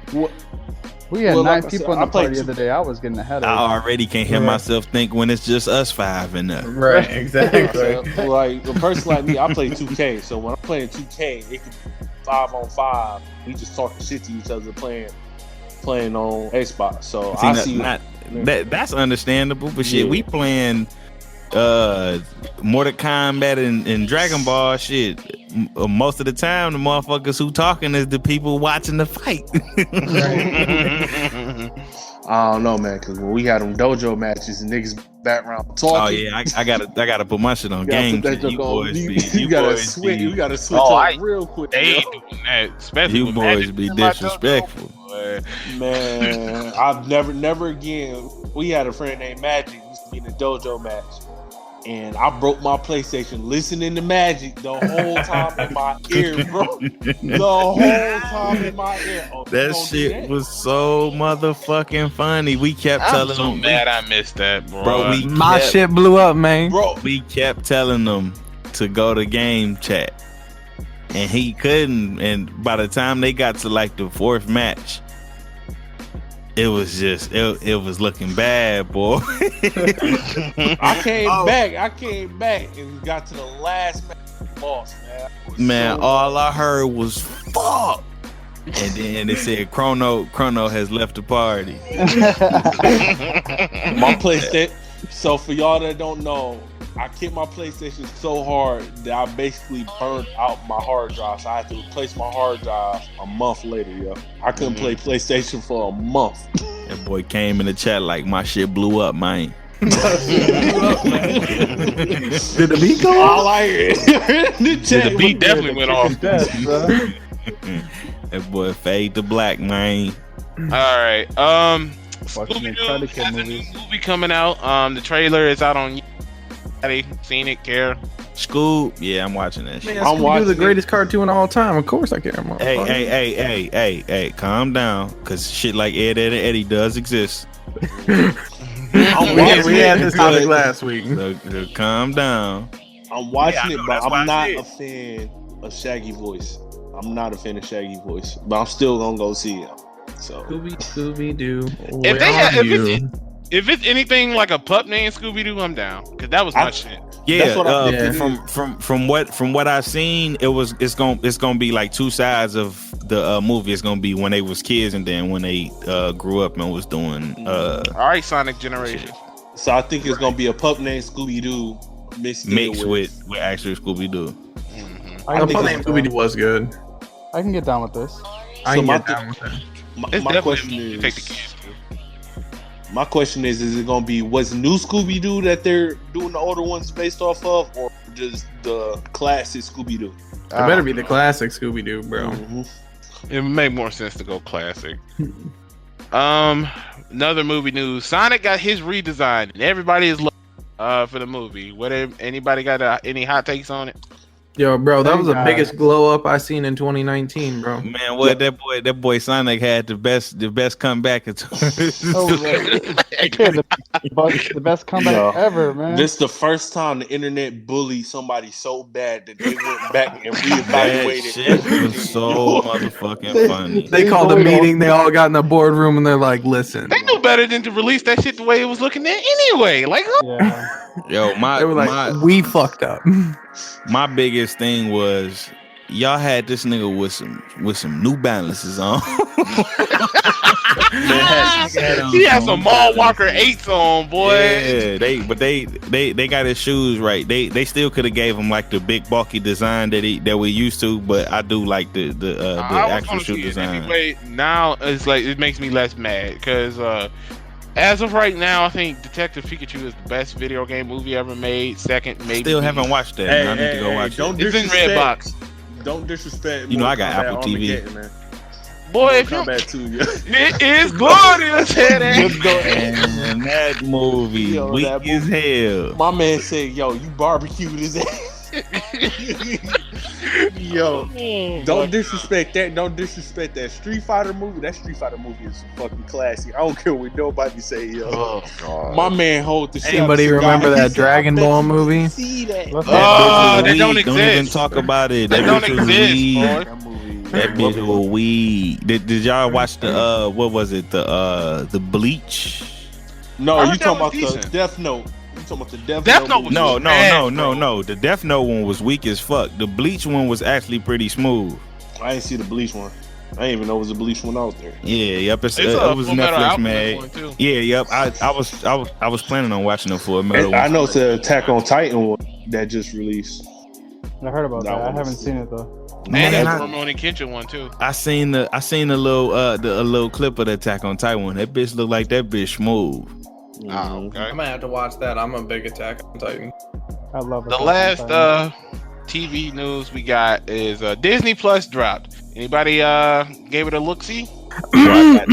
We had 9 people in the party the other day. I was getting ahead of it. I already can't hear myself think when it's just us 5 in there. Right, exactly. Like, a person like me, I play 2K. So when I'm playing 2K, it could be 5-on-5. We just talking shit to each other playing on Xbox. So that's understandable. But shit, we playing Mortal Kombat and Dragon Ball shit. Most of the time, the motherfuckers who talking is the people watching the fight. I don't know, man, because when we had them dojo matches and niggas background talking. Oh yeah, I gotta put my shit on game. You gotta switch up real quick. They ain't doing that, especially you boys be disrespectful. Man, I've never again. We had a friend named Magic used to be in a dojo match. And I broke my PlayStation listening to Magic the whole time in my ear, bro. The whole time in my ear. Oh, that shit was so motherfucking funny. We kept telling them. I'm so mad I missed that, bro. My shit blew up, man. Bro, we kept telling them to go to game chat. And he couldn't. And by the time they got to like the 4th match, it was just it was looking bad, boy. I came back and got to the last match. Lost, man. All I heard was fuck. And then they said Chrono has left the party. My PlayStation. So for y'all that don't know, I kicked my PlayStation so hard that I basically burned out my hard drive. So I had to replace my hard drive a month later, yo. I couldn't play PlayStation for a month. That boy came in the chat like my shit blew up, man. Did the beat go off? All I heard the beat definitely went off. That boy fade to black, man. All right. Scooby-Doo has a new movie coming out. The trailer is out on. Have you seen it, care? Scoob, yeah, I'm watching that shit. Man, Scooby-Doo, the greatest cartoon of all time. Of course I care more. Hey, calm down, because shit like Ed, Ed, and Eddie does exist. We had this topic last week. So calm down. I'm watching it, but I'm not a fan of Shaggy voice. I'm not a fan of Shaggy voice, but I'm still gonna go see it. So Scooby-Doo. If it's anything like a pup named Scooby-Doo, I'm down, because that was my shit. Yeah, from what I've seen, it's gonna be like two sides of the movie. It's gonna be when they was kids and then when they grew up and was doing. All right, Sonic Generation. So I think it's gonna be a pup named Scooby-Doo mixed with actual Scooby-Doo. Pup named Scooby-Doo was good. I can get down with this. My question is, take the kids too. My question is it going to be what's new Scooby-Doo that they're doing the older ones based off of, or just the classic Scooby-Doo? It better be the classic Scooby-Doo, bro. It would make more sense to go classic. Another movie news: Sonic got his redesign, and everybody is for the movie. Anybody got any hot takes on it? Yo, bro, that was the biggest glow up I seen in 2019, bro. Man, what that boy Sonic had the best comeback. The best comeback ever, man. This is the first time the internet bullied somebody so bad that they went back and reevaluated. Shit was so motherfucking funny. They called a meeting. They all got in the boardroom and they're like, "Listen." They knew better than to release that shit the way it was looking there anyway. Like, yo, they were like, we fucked up. My biggest thing was y'all had this nigga with some New Balances on. He had some Mall Walker 8s on, boy. Yeah, they got his shoes right. They still could have gave him like the big bulky design that we used to, but I do like the actual shoe design. Anyway, now it's like it makes me less mad because as of right now, I think Detective Pikachu is the best video game movie ever made. Second, maybe. Still haven't watched that. I need to go watch it. It's in Redbox. Don't disrespect. You know I got Apple TV. Boy, if you, it is glorious. And that movie weak as hell. My man said, "Yo, you barbecued his ass." Yo, don't disrespect that. Don't disrespect that Street Fighter movie. That Street Fighter movie is fucking classy. I don't care what nobody say, yo. Oh, God. My man hold the shit. Anybody remember that Dragon Ball movie? See that? They don't exist. Don't even talk about it. They don't exist, boy. That bitch was weed. Did y'all watch the what was it? The Bleach? No, you talking about the Death Note. You talking about the Death Note? No. The Death Note one was weak as fuck. The Bleach one was actually pretty smooth. I didn't see the Bleach one. I didn't even know it was a Bleach one out there. Yeah, yep. It was Netflix made. Yeah, yep. I was planning on watching the Full Metal. I know it's an Attack on Titan one that just released. I heard about that. I haven't seen it though. And there's a Rurouni Kenshin one too. I seen a little clip of the Attack on Titan one. That bitch look like that bitch smooth. Oh, okay. I might have to watch that. I'm a big Attack on Titan. I love it. The last TV news we got is Disney Plus dropped. Anybody gave it a look-see? I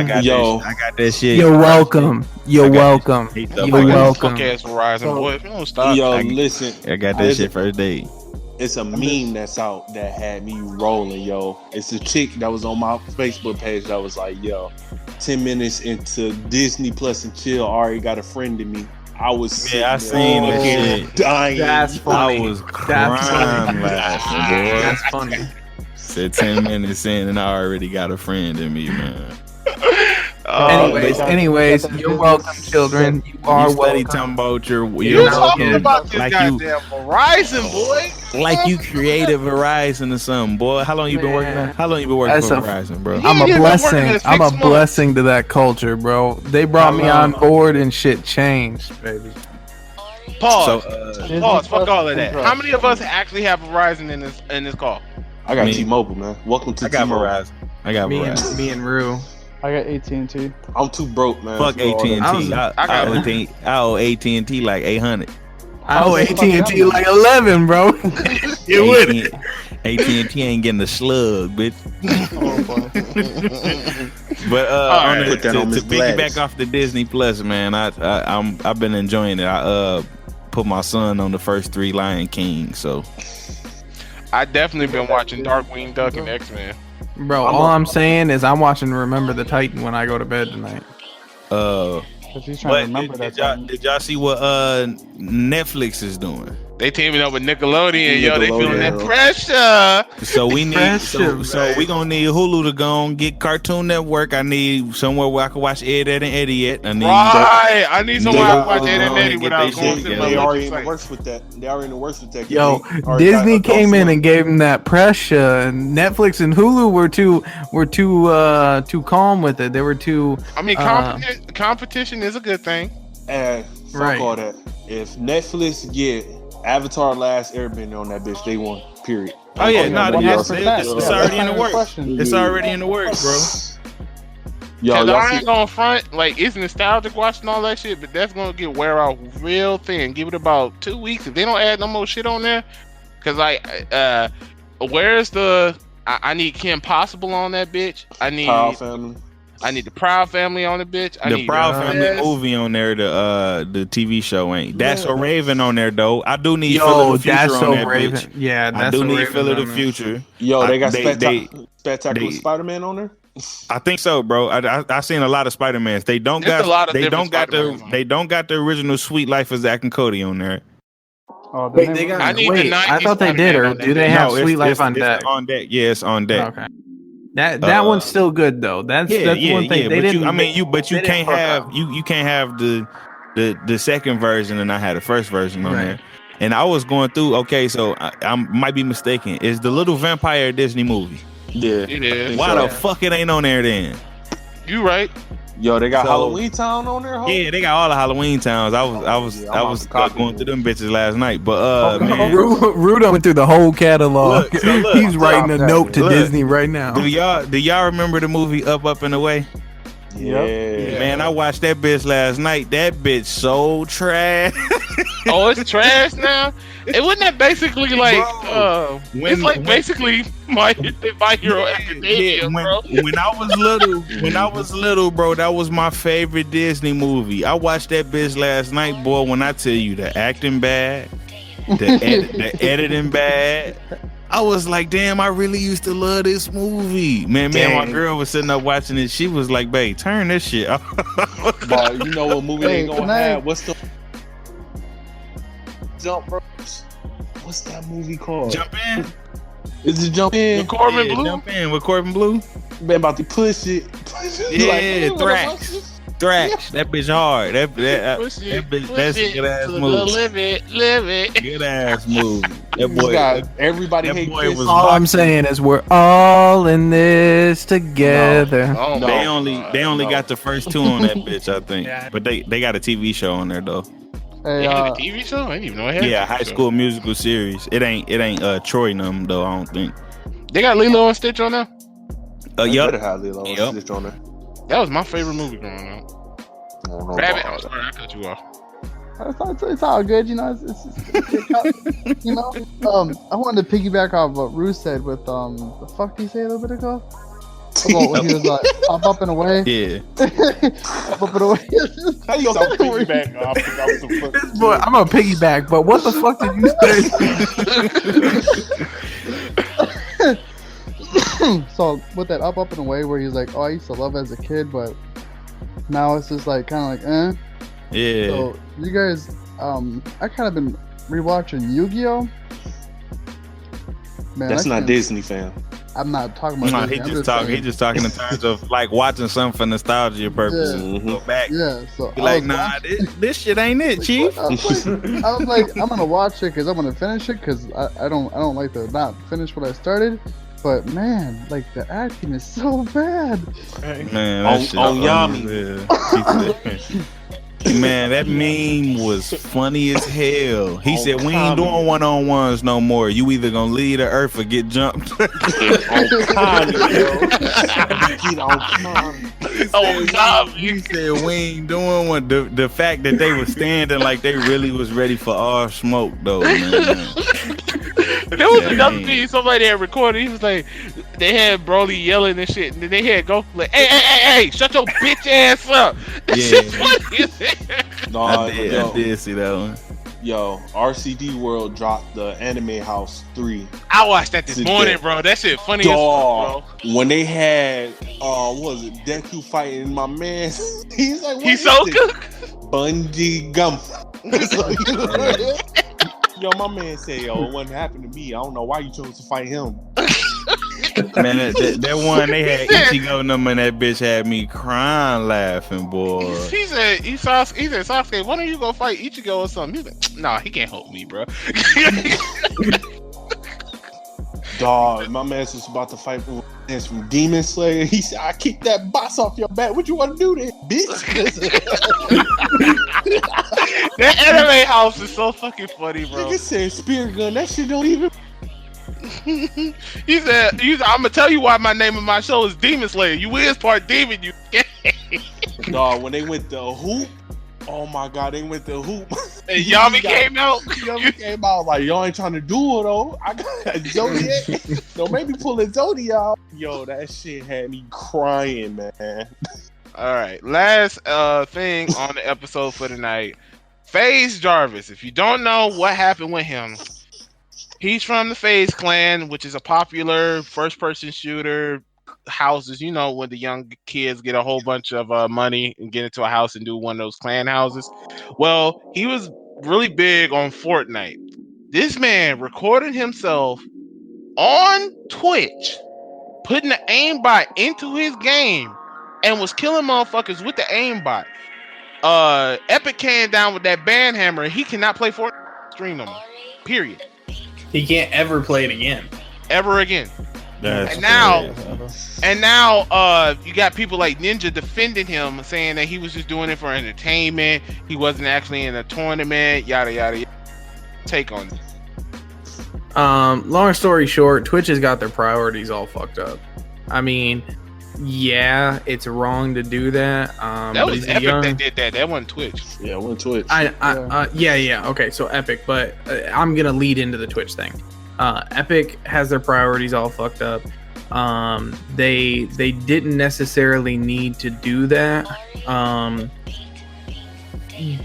got that shit. You're welcome. You're welcome. Fuck ass Verizon, boy. If you don't stop. Yo, listen. I got that shit first day. It's a meme that's out that had me rolling, yo. It's a chick that was on my Facebook page that was like, yo, 10 minutes into Disney Plus and chill, already got a friend in me. I was I seen that shit. Dying. That's funny. I was crying laughing, boy. That's funny. Said 10 minutes in and I already got a friend in me, man. Anyways, you're welcome, children. You are welcome. Talking about you talking about this goddamn Verizon, boy. Like you created Verizon or something, boy. How long you been working? How long you been working for Verizon, bro? I'm a blessing. I'm a blessing to that culture, bro. They brought me on board and shit changed, baby. Pause. Pause. Fuck all of that. How many of us actually have Verizon in this call? I got T-Mobile, man. Welcome to T-Mobile. Verizon. I got Verizon. Me and Rue. I got AT&T. I'm too broke, man. Fuck AT&T. I owe AT&T like 800. I owe AT&T like 11, bro. You with it? AT&T ain't getting the slug, bitch. But to piggyback off the Disney Plus, man, I've been enjoying it. put my son on the first 3 Lion King. So I definitely been watching Darkwing Duck and X-Men. Bro, all I'm saying is I'm watching Remember the Titan when I go to bed tonight. Did y'all see what Netflix is doing? They teaming up with Nickelodeon, yo. They feeling that pressure. So we need, so we gonna need Hulu to go and get Cartoon Network. I need somewhere where I can watch Ed, Ed, and Eddie at. I need somewhere I can watch Ed and Eddie without going to the They already in the works with that. Yo, Disney came in and gave them that pressure, and Netflix and Hulu were too calm with it. They were too. I mean, competition is a good thing. And fuck all that. If Netflix get Avatar: Last Airbender on that bitch, they won. Period. Oh yeah, it's already in the works. It's already in the works, bro. Yo, I ain't gonna front, like, it's nostalgic watching all that shit, but that's gonna get wear out real thin. Give it about 2 weeks if they don't add no more shit on there. Cause like, where's the? I need Kim Possible on that bitch. I need the Proud Family on the bitch. The Proud Family movie on there. The TV show ain't. That's So Raven on there though. I do need Phil of the Future on that bitch. Yeah, I do need Phil of the Future. Yo, they got Spectacular Spider-Man on there. I think so, bro. I seen a lot of Spider-Mans. They don't got the original Sweet Life of Zack and Cody on there. Oh, they got. I thought they did, or do they have Sweet Life on deck? On deck, yeah, it's on deck. Okay. That one's still good though. That's one thing. They didn't. You can't have the second version and I had the first version on there. And I was going through. Okay, so I might be mistaken. Is the Little Vampire a Disney movie? Yeah, it is. Why the fuck it ain't on there then? You right. Yo, they got Halloween Town on there. Yeah, they got all the Halloween Towns. I was going through them bitches last night, but man, Ruda went through the whole catalog. Look, he's writing a note to Disney right now. Do y'all remember the movie Up and Away? Yeah, man, I watched that bitch last night. That bitch so trash. Oh, it's trash now. It wasn't that basically like it's like basically my Hero Academia, bro. When I was little, bro, that was my favorite Disney movie. I watched that bitch last night, boy. When I tell you the acting bad, the editing bad. I was like, damn, I really used to love this movie. Man, my girl was sitting up watching it. She was like, babe, turn this shit off. Boy, you know what movie they gonna have? What's the Jump Bros? What's that movie called? Jump In? Is it Jump In? With Corbin Blue? Jump In with Corbin Blue? Man, about to push it. Yeah, like, Thrax. That bitch hard. That bitch, that's a good ass movie. Live it. Good ass movie. That boy. Everybody hates this. All I'm saying is we're all in this together. No. They only got the first 2 on that bitch, I think. But they got a TV show on there though. Hey, a TV show? I didn't even know it had. Yeah, High School Musical series. It ain't Troy them though. I don't think. They got Lilo and Stitch on there. Yep. Have Lilo and Stitch on there. That was my favorite movie growing up. Rabbit. I'm sorry, I cut you off. It's all good, you know. It's you know. I wanted to piggyback off what Ruth said with the fuck did he say a little bit ago? About when he was like up and away. Yeah. Up and away. How you gonna piggyback off? Boy, I'm gonna piggyback, but what the fuck did you say? So with that up and away, where he's like, "Oh, I used to love as a kid, but now it's just like kind of like, eh." Yeah. So you guys, I kind of been rewatching Yu-Gi-Oh. Man, that's not Disney, fam. I'm not talking about. No, he just talking in terms of like watching something for nostalgia purposes. Yeah. Go back. Yeah. So be like, nah, this shit ain't it, Chief. I was like, I'm gonna watch it because I'm gonna finish it because I don't like to not finish what I started. But man, like the acting is so bad. Man, that shit on Yami. Man, that meme was funny as hell. He said, "We ain't doing one-on-ones no more. You either gonna leave the earth or get jumped." On Kami. He said, "We ain't doing one." The fact that they were standing like they really was ready for all smoke, though. Man. There was another thing somebody had recorded. He was like, they had Broly yelling and shit, and then they had Goku like, hey, shut your bitch ass up. That shit's funny as hell. I did see that one. Yo, RCD World dropped the Anime House 3. I watched that this morning, bro. That shit funny as fuck, bro. When they had, what was it, Deku fighting my man, he's like, he's so good. Bungee gum. Yo, my man said, yo, it wasn't happening to me. I don't know why you chose to fight him. Man, that one they had Ichigo number and that bitch had me crying laughing, boy. He said, Sasuke, why don't you go fight Ichigo or something? He's like, nah, he can't help me, bro. Dog, my man's just about to fight from Demon Slayer. He said, I kicked that boss off your back. What you want to do then, bitch? That Anime House is so fucking funny, bro. Nigga said spear gun. That shit don't even... he said, I'm gonna tell you why my name of my show is Demon Slayer. You is part demon, you. Dog, when they went to hoop, oh my god, they went to hoop. And Yami came out. Yami came out like, y'all ain't trying to do it though. I got Zodiac. Don't make me pull a Zodiac. Yo, that shit had me crying, man. All right, last thing on the episode for tonight. FaZe Jarvis. If you don't know what happened with him, he's from the FaZe clan, which is a popular first-person shooter. Houses, you know, when the young kids get a whole bunch of money and get into a house and do one of those clan houses. Well, he was really big on Fortnite. This man recorded himself on Twitch, putting the aimbot into his game, and was killing motherfuckers with the aimbot. Epic came down with that ban hammer. He cannot play Fortnite stream no more. Period. He can't ever play it again. Ever again. That's and now, you got people like Ninja defending him, saying that he was just doing it for entertainment. He wasn't actually in a tournament. Yada yada. Yada. Take on it. Long story short, Twitch has got their priorities all fucked up. I mean, yeah, it's wrong to do that. That was Epic that did that. That wasn't Twitch. Yeah, it wasn't Twitch. Yeah. Okay, so Epic, but I'm gonna lead into the Twitch thing. Epic has their priorities all fucked up. They didn't necessarily need to do that.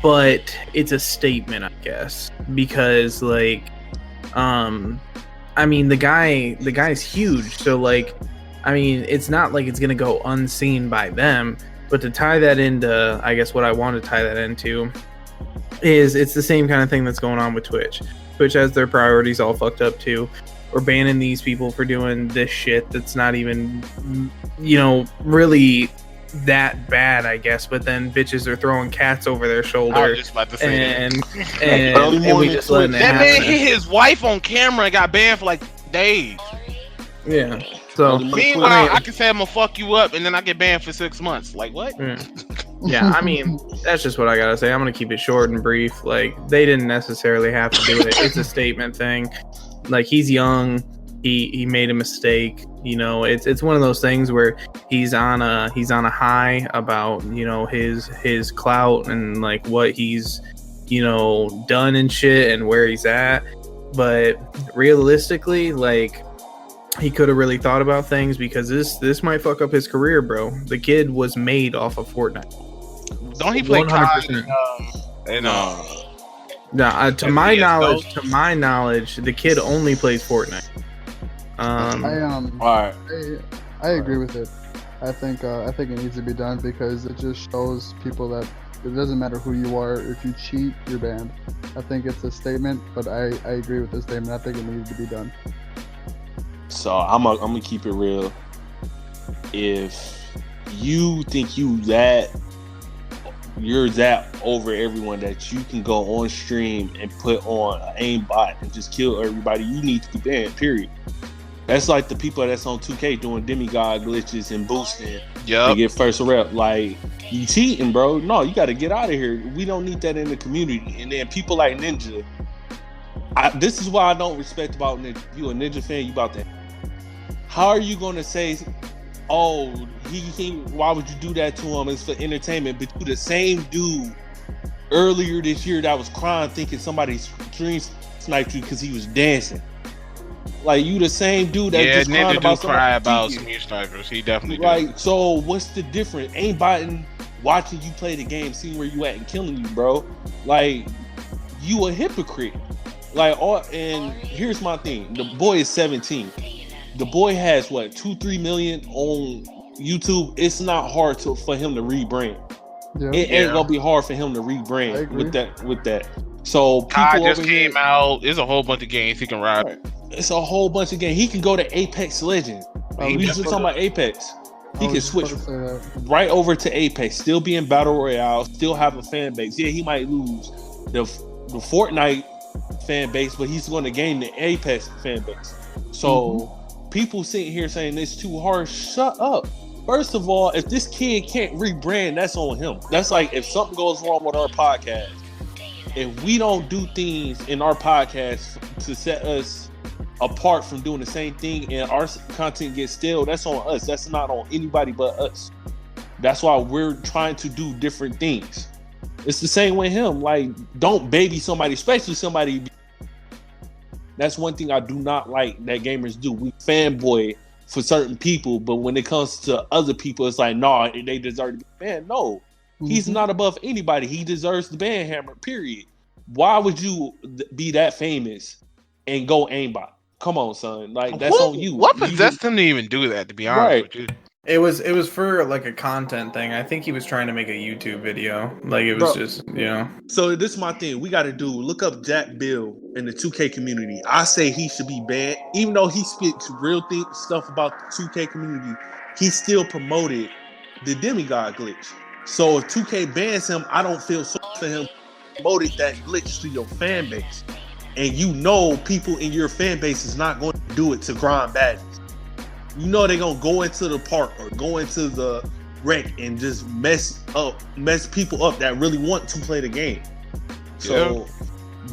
But it's a statement, I guess, because like, I mean, the guy's huge, so like, I mean, it's not like it's gonna go unseen by them. But to tie that into, I guess what I want to tie that into is it's the same kind of thing that's going on with Twitch. Twitch has their priorities all fucked up too. We're banning these people for doing this shit that's not even, you know, really that bad, I guess. But then bitches are throwing cats over their shoulder. I was just about to say and we just letting it happen. That man hit his wife on camera and got banned for like days. Yeah. So meanwhile, I can say I'm gonna fuck you up, and then I get banned for 6 months. Like what? Yeah, I mean, that's just what I gotta say. I'm gonna keep it short and brief. Like, they didn't necessarily have to do it. It's a statement thing. Like, he's young. He made a mistake. You know, it's one of those things where he's on a high about, you know, his clout and like what he's, you know, done and shit and where he's at. But realistically, like, he could have really thought about things, because this might fuck up his career, bro. The kid was made off of Fortnite. Don't he play 100%? To my knowledge, the kid only plays Fortnite. I agree with it. I think it needs to be done, because it just shows people that it doesn't matter who you are. If you cheat, you're banned. I think it's a statement, but I agree with the statement. I think it needs to be done. So I'm gonna keep it real. If you think you're that over everyone that you can go on stream and put on an aimbot and just kill everybody, you need to be banned. Period. That's like the people that's on 2K doing demigod glitches and boosting to get first rep. Like, you cheating, bro. No, you got to get out of here. We don't need that in the community. And then people like Ninja. This is why I don't respect about Ninja. You a Ninja fan, you about that. How are you going to say, oh, why would you do that to him? It's for entertainment. But you the same dude earlier this year that was crying thinking somebody stream sniped you because he was dancing. Like, you the same dude that just Ninja about do cry about stream snipers. He definitely like, do. So what's the difference? Ain't biting watching you play the game, seeing where you at and killing you, bro. Like, you a hypocrite. Like, and here's my thing: the boy is 17. The boy has what 2-3 million on YouTube. It's not hard for him to rebrand. Yeah. It ain't gonna be hard for him to rebrand with that. So COD people just over came here, out. There's a whole bunch of games he can ride. right, it's a whole bunch of games. He can go to Apex Legends. We just talking about Apex. He can switch right over to Apex, still be in Battle Royale, still have a fan base. Yeah, he might lose the Fortnite fan base, but he's going to gain the Apex fan base. So people sitting here saying it's too hard. Shut up. First of all, if this kid can't rebrand, that's on him. That's like if something goes wrong with our podcast. If we don't do things in our podcast to set us apart from doing the same thing and our content gets stale, that's on us. That's not on anybody but us. That's why we're trying to do different things. It's the same with him. Like, don't baby somebody, especially somebody. That's one thing I do not like that gamers do. We fanboy for certain people, but when it comes to other people, it's like, nah, they deserve to be banned. No, he's not above anybody. He deserves the ban hammer, period. Why would you be that famous and go aimbot? Come on, son. Like, that's on you. What possessed him to even do that, to be honest with you? It was for like a content thing. I think he was trying to make a YouTube video. Like, it was just, you know. So this is my thing. We got to look up Jack Bill in the 2K community. I say he should be banned. Even though he speaks real stuff about the 2K community, he still promoted the demigod glitch. So if 2K bans him, I don't feel sorry for him. Promoted that glitch to your fan base. And you know people in your fan base is not going to do it to grind badges. You know they're going to go into the park or go into the rec and just mess people up that really want to play the game. So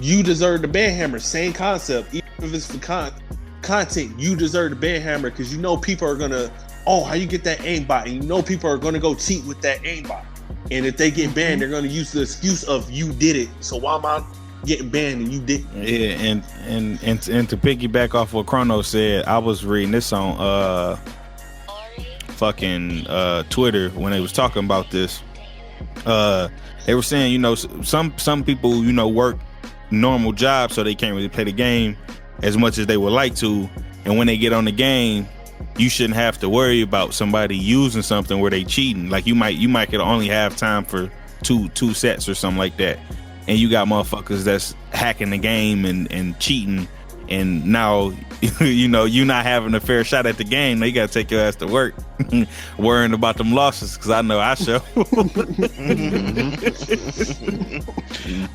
you deserve the ban hammer. Same concept. Even if it's for content, you deserve the ban hammer because you know people are going to, how you get that aimbot? And you know people are going to go cheat with that aimbot. And if they get banned, they're going to use the excuse of you did it. So why am I getting banned and you didn't? Yeah, and to piggyback off what Chrono said, I was reading this on Twitter when they was talking about this. They were saying, you know, some people, you know, work normal jobs, so they can't really play the game as much as they would like to. And when they get on the game, you shouldn't have to worry about somebody using something where they cheating. Like you might could only have time for two sets or something like that. And you got motherfuckers that's hacking the game and cheating, and now you know you not having a fair shot at the game. Now you gotta take your ass to work, worrying about them losses. Because I know I show.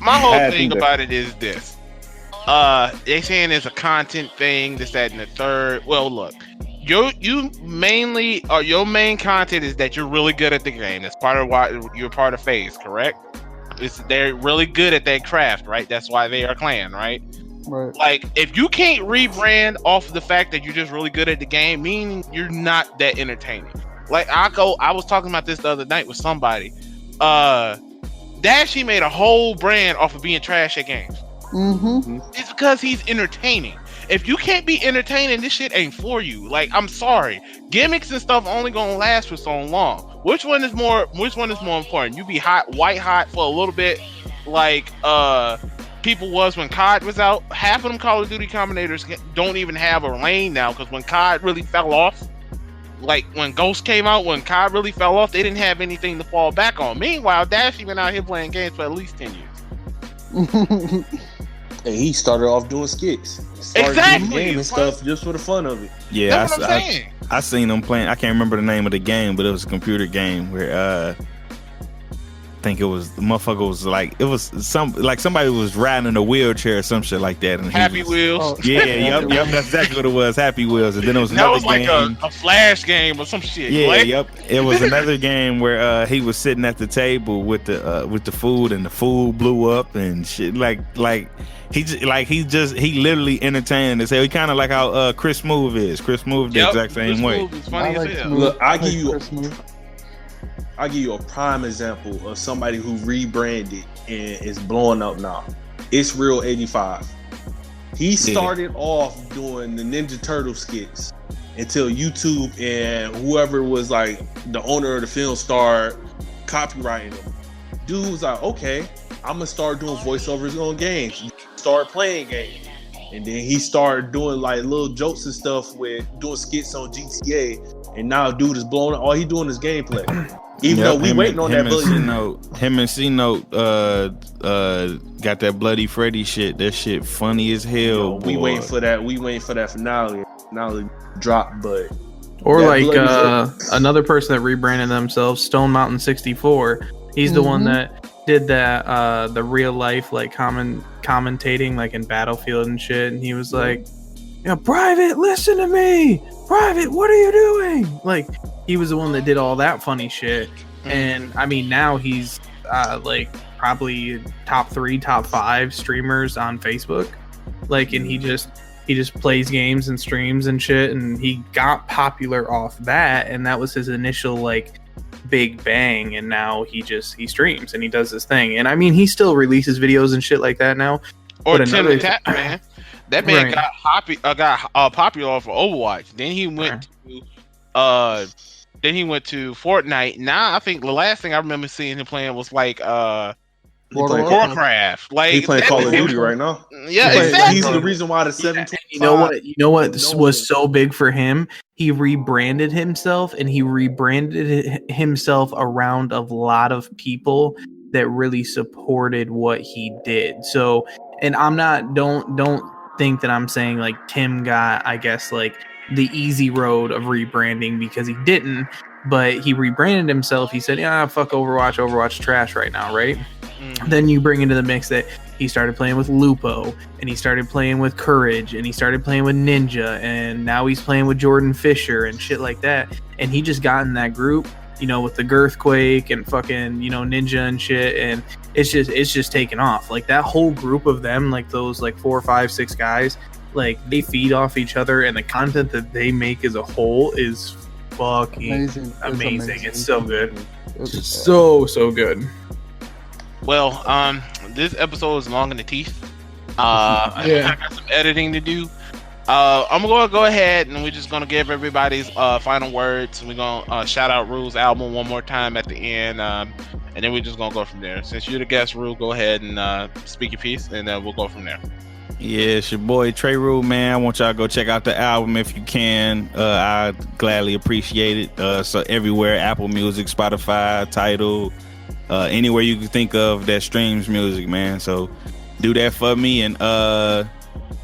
My whole thing about it is this: they saying it's a content thing, this, that, and the third. Well, look, you mainly your main content is that you're really good at the game. That's part of why you're part of FaZe, correct? They're really good at their craft, right? That's why they are clan, right? Right. Like, if you can't rebrand off of the fact that you're just really good at the game, meaning you're not that entertaining. Like, I was talking about this the other night with somebody. Dashy made a whole brand off of being trash at games. It's because he's entertaining. If you can't be entertaining, this shit ain't for you. Like, I'm sorry. Gimmicks and stuff only gonna last for so long. Which one is more important? You be white hot for a little bit, like people was when COD was out. Half of them Call of Duty combinators don't even have a lane now, because when COD really fell off, like when Ghost came out, when COD really fell off, they didn't have anything to fall back on. Meanwhile, Dashy been out here playing games for at least 10 years. And he started off doing skits. Exactly. Doing game and stuff just for the fun of it. Yeah, that's what I'm saying. I seen him playing. I can't remember the name of the game, but it was a computer game where I think it was the motherfucker was like, it was somebody was riding in a wheelchair or some shit like that. And Happy Wheels. Yeah, yep, that's exactly what it was. Happy Wheels. And then it was another game. That was like a Flash game or some shit. Yeah, like, yep. It was another game where he was sitting at the table with the food, and the food blew up and shit. Like he literally entertained as hell. He kind of like how Chris Move is. Chris Move the exact same way. Funny as hell. Look, I'll give you a prime example of somebody who rebranded and is blowing up now. It's Real 85. He started off doing the Ninja Turtle skits until YouTube and whoever was like the owner of the film started copywriting them. Dude was like, okay, I'm gonna start doing voiceovers on games. Start playing games. And then he started doing like little jokes and stuff with doing skits on GTA. And now dude is blowing up. All he doing is gameplay. Even though we waiting on that Him and C-Note got that Bloody Freddy shit. That shit funny as hell. We waiting for that. We waiting for that finale. Finale drop, but or like another person that rebranded themselves, Stone Mountain 64. He's the one that did that the real life like commentating like in Battlefield and shit, and he was like, "Yeah, Private, listen to me. Private, what are you doing?" Like he was the one that did all that funny shit. And I mean now he's like probably top 3, top 5 streamers on Facebook. Like, and he just plays games and streams and shit, and he got popular off that, and that was his initial like big bang. And now he streams and he does this thing, and I mean he still releases videos and shit like that now. Or Tim the Tap Man, that man got popular off of Overwatch. Then he went to Fortnite. Now I think the last thing I remember seeing him playing was like Warcraft. Like he playing Call of Duty right now. Yeah, exactly. He's the reason why the 725. You know what was so big for him? He rebranded himself, and he rebranded himself around a lot of people that really supported what he did. So, and I'm not don't think that I'm saying like Tim got, I guess, like the easy road of rebranding, because he didn't. But he rebranded himself. He said, "Yeah, fuck Overwatch. Overwatch trash right now, right?" Then you bring into the mix that he started playing with Lupo, and he started playing with Courage, and he started playing with Ninja, and now he's playing with Jordan Fisher and shit like that. And he just got in that group, you know, with the Girthquake and fucking, you know, Ninja and shit, and it's just taken off. Like that whole group of them, like those like 4, 5, 6 guys, like they feed off each other, and the content that they make as a whole is fucking amazing. It's so good. It's so good. Well, this episode is long in the teeth. I got some editing to do. I'm gonna go ahead and we're just gonna give everybody's final words. We're gonna shout out Rule's album one more time at the end, and then we're just gonna go from there. Since you're the guest, Rule, go ahead and speak your piece, and we'll go from there. Yeah, it's your boy TreRooH, man. I want y'all to go check out the album if you can. I gladly appreciate it. So everywhere, Apple Music, Spotify, Tidal, anywhere you can think of that streams music, man. So do that for me, and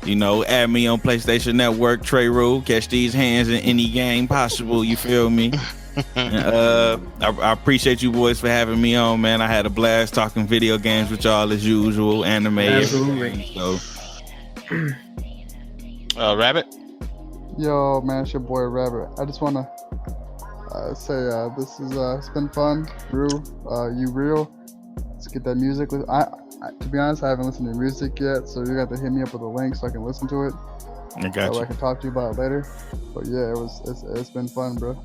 you know, add me on PlayStation Network, TreRooH. Catch these hands in any game possible. You feel me? And, I appreciate you boys for having me on, man. I had a blast talking video games with y'all as usual, anime. Absolutely. So. Rabbit. Yo, man, it's your boy Rabbit. I just wanna say this is it's been fun. You real. Let's get that music. To be honest, I haven't listened to music yet, so you got to hit me up with a link so I can listen to it. I got you. I can talk to you about it later. But yeah, it's been fun, bro.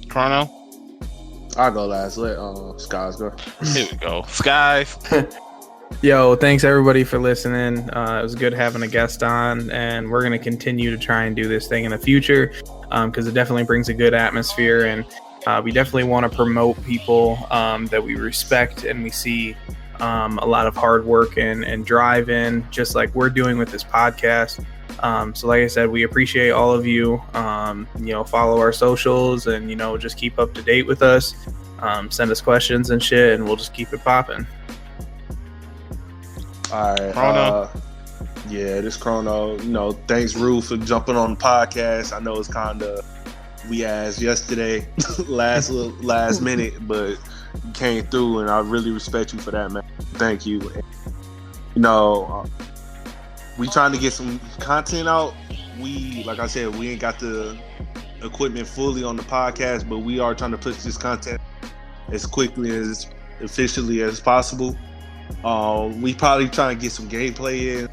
Chrono. I'll go last. Let Skies go. Here we go, Skies. Yo, thanks everybody for listening. It was good having a guest on, and we're going to continue to try and do this thing in the future because it definitely brings a good atmosphere, and we definitely want to promote people that we respect and we see a lot of hard work and drive in, just like we're doing with this podcast. So like I said, we appreciate all of you. You know, follow our socials and, you know, just keep up to date with us. Send us questions and shit, and we'll just keep it popping. All right. Yeah, this Chrono. You know, thanks, Rue, for jumping on the podcast. I know it's kind of we asked yesterday, last minute, but you came through, and I really respect you for that, man. Thank you. You know, we trying to get some content out. Like I said, we ain't got the equipment fully on the podcast, but we are trying to push this content as quickly and as efficiently as possible. We probably trying to get some gameplay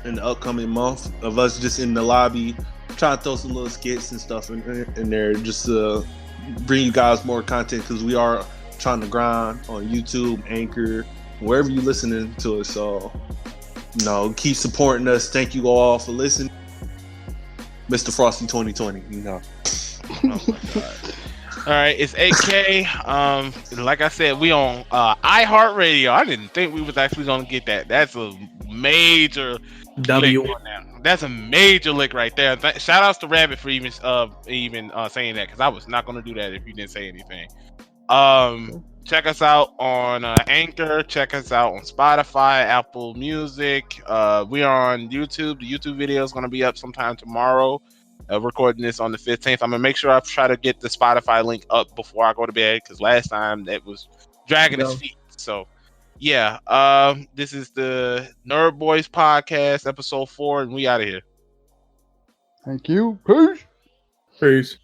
in the upcoming month of us just in the lobby, trying to throw some little skits and stuff in there just to bring you guys more content, because we are trying to grind on YouTube, Anchor, wherever you listening to us. So, you know, keep supporting us. Thank you all for listening. Mr. Frosty 2020, you know. Oh my God. All right, it's 8K. Like I said, we on iHeartRadio. I didn't think we was actually gonna get that. That's a major W. lick on that. That's a major lick right there. Shout outs to Rabbit for even saying that, because I was not gonna do that if you didn't say anything. Check us out on Anchor. Check us out on Spotify, Apple Music. We are on YouTube. The YouTube video is gonna be up sometime tomorrow. Recording this on the 15th. I'm gonna make sure I try to get the Spotify link up before I go to bed, because last time it was dragging its feet. So yeah, this is the Nerd Boys podcast, episode 4, and we out of here. Thank you. Peace. Peace.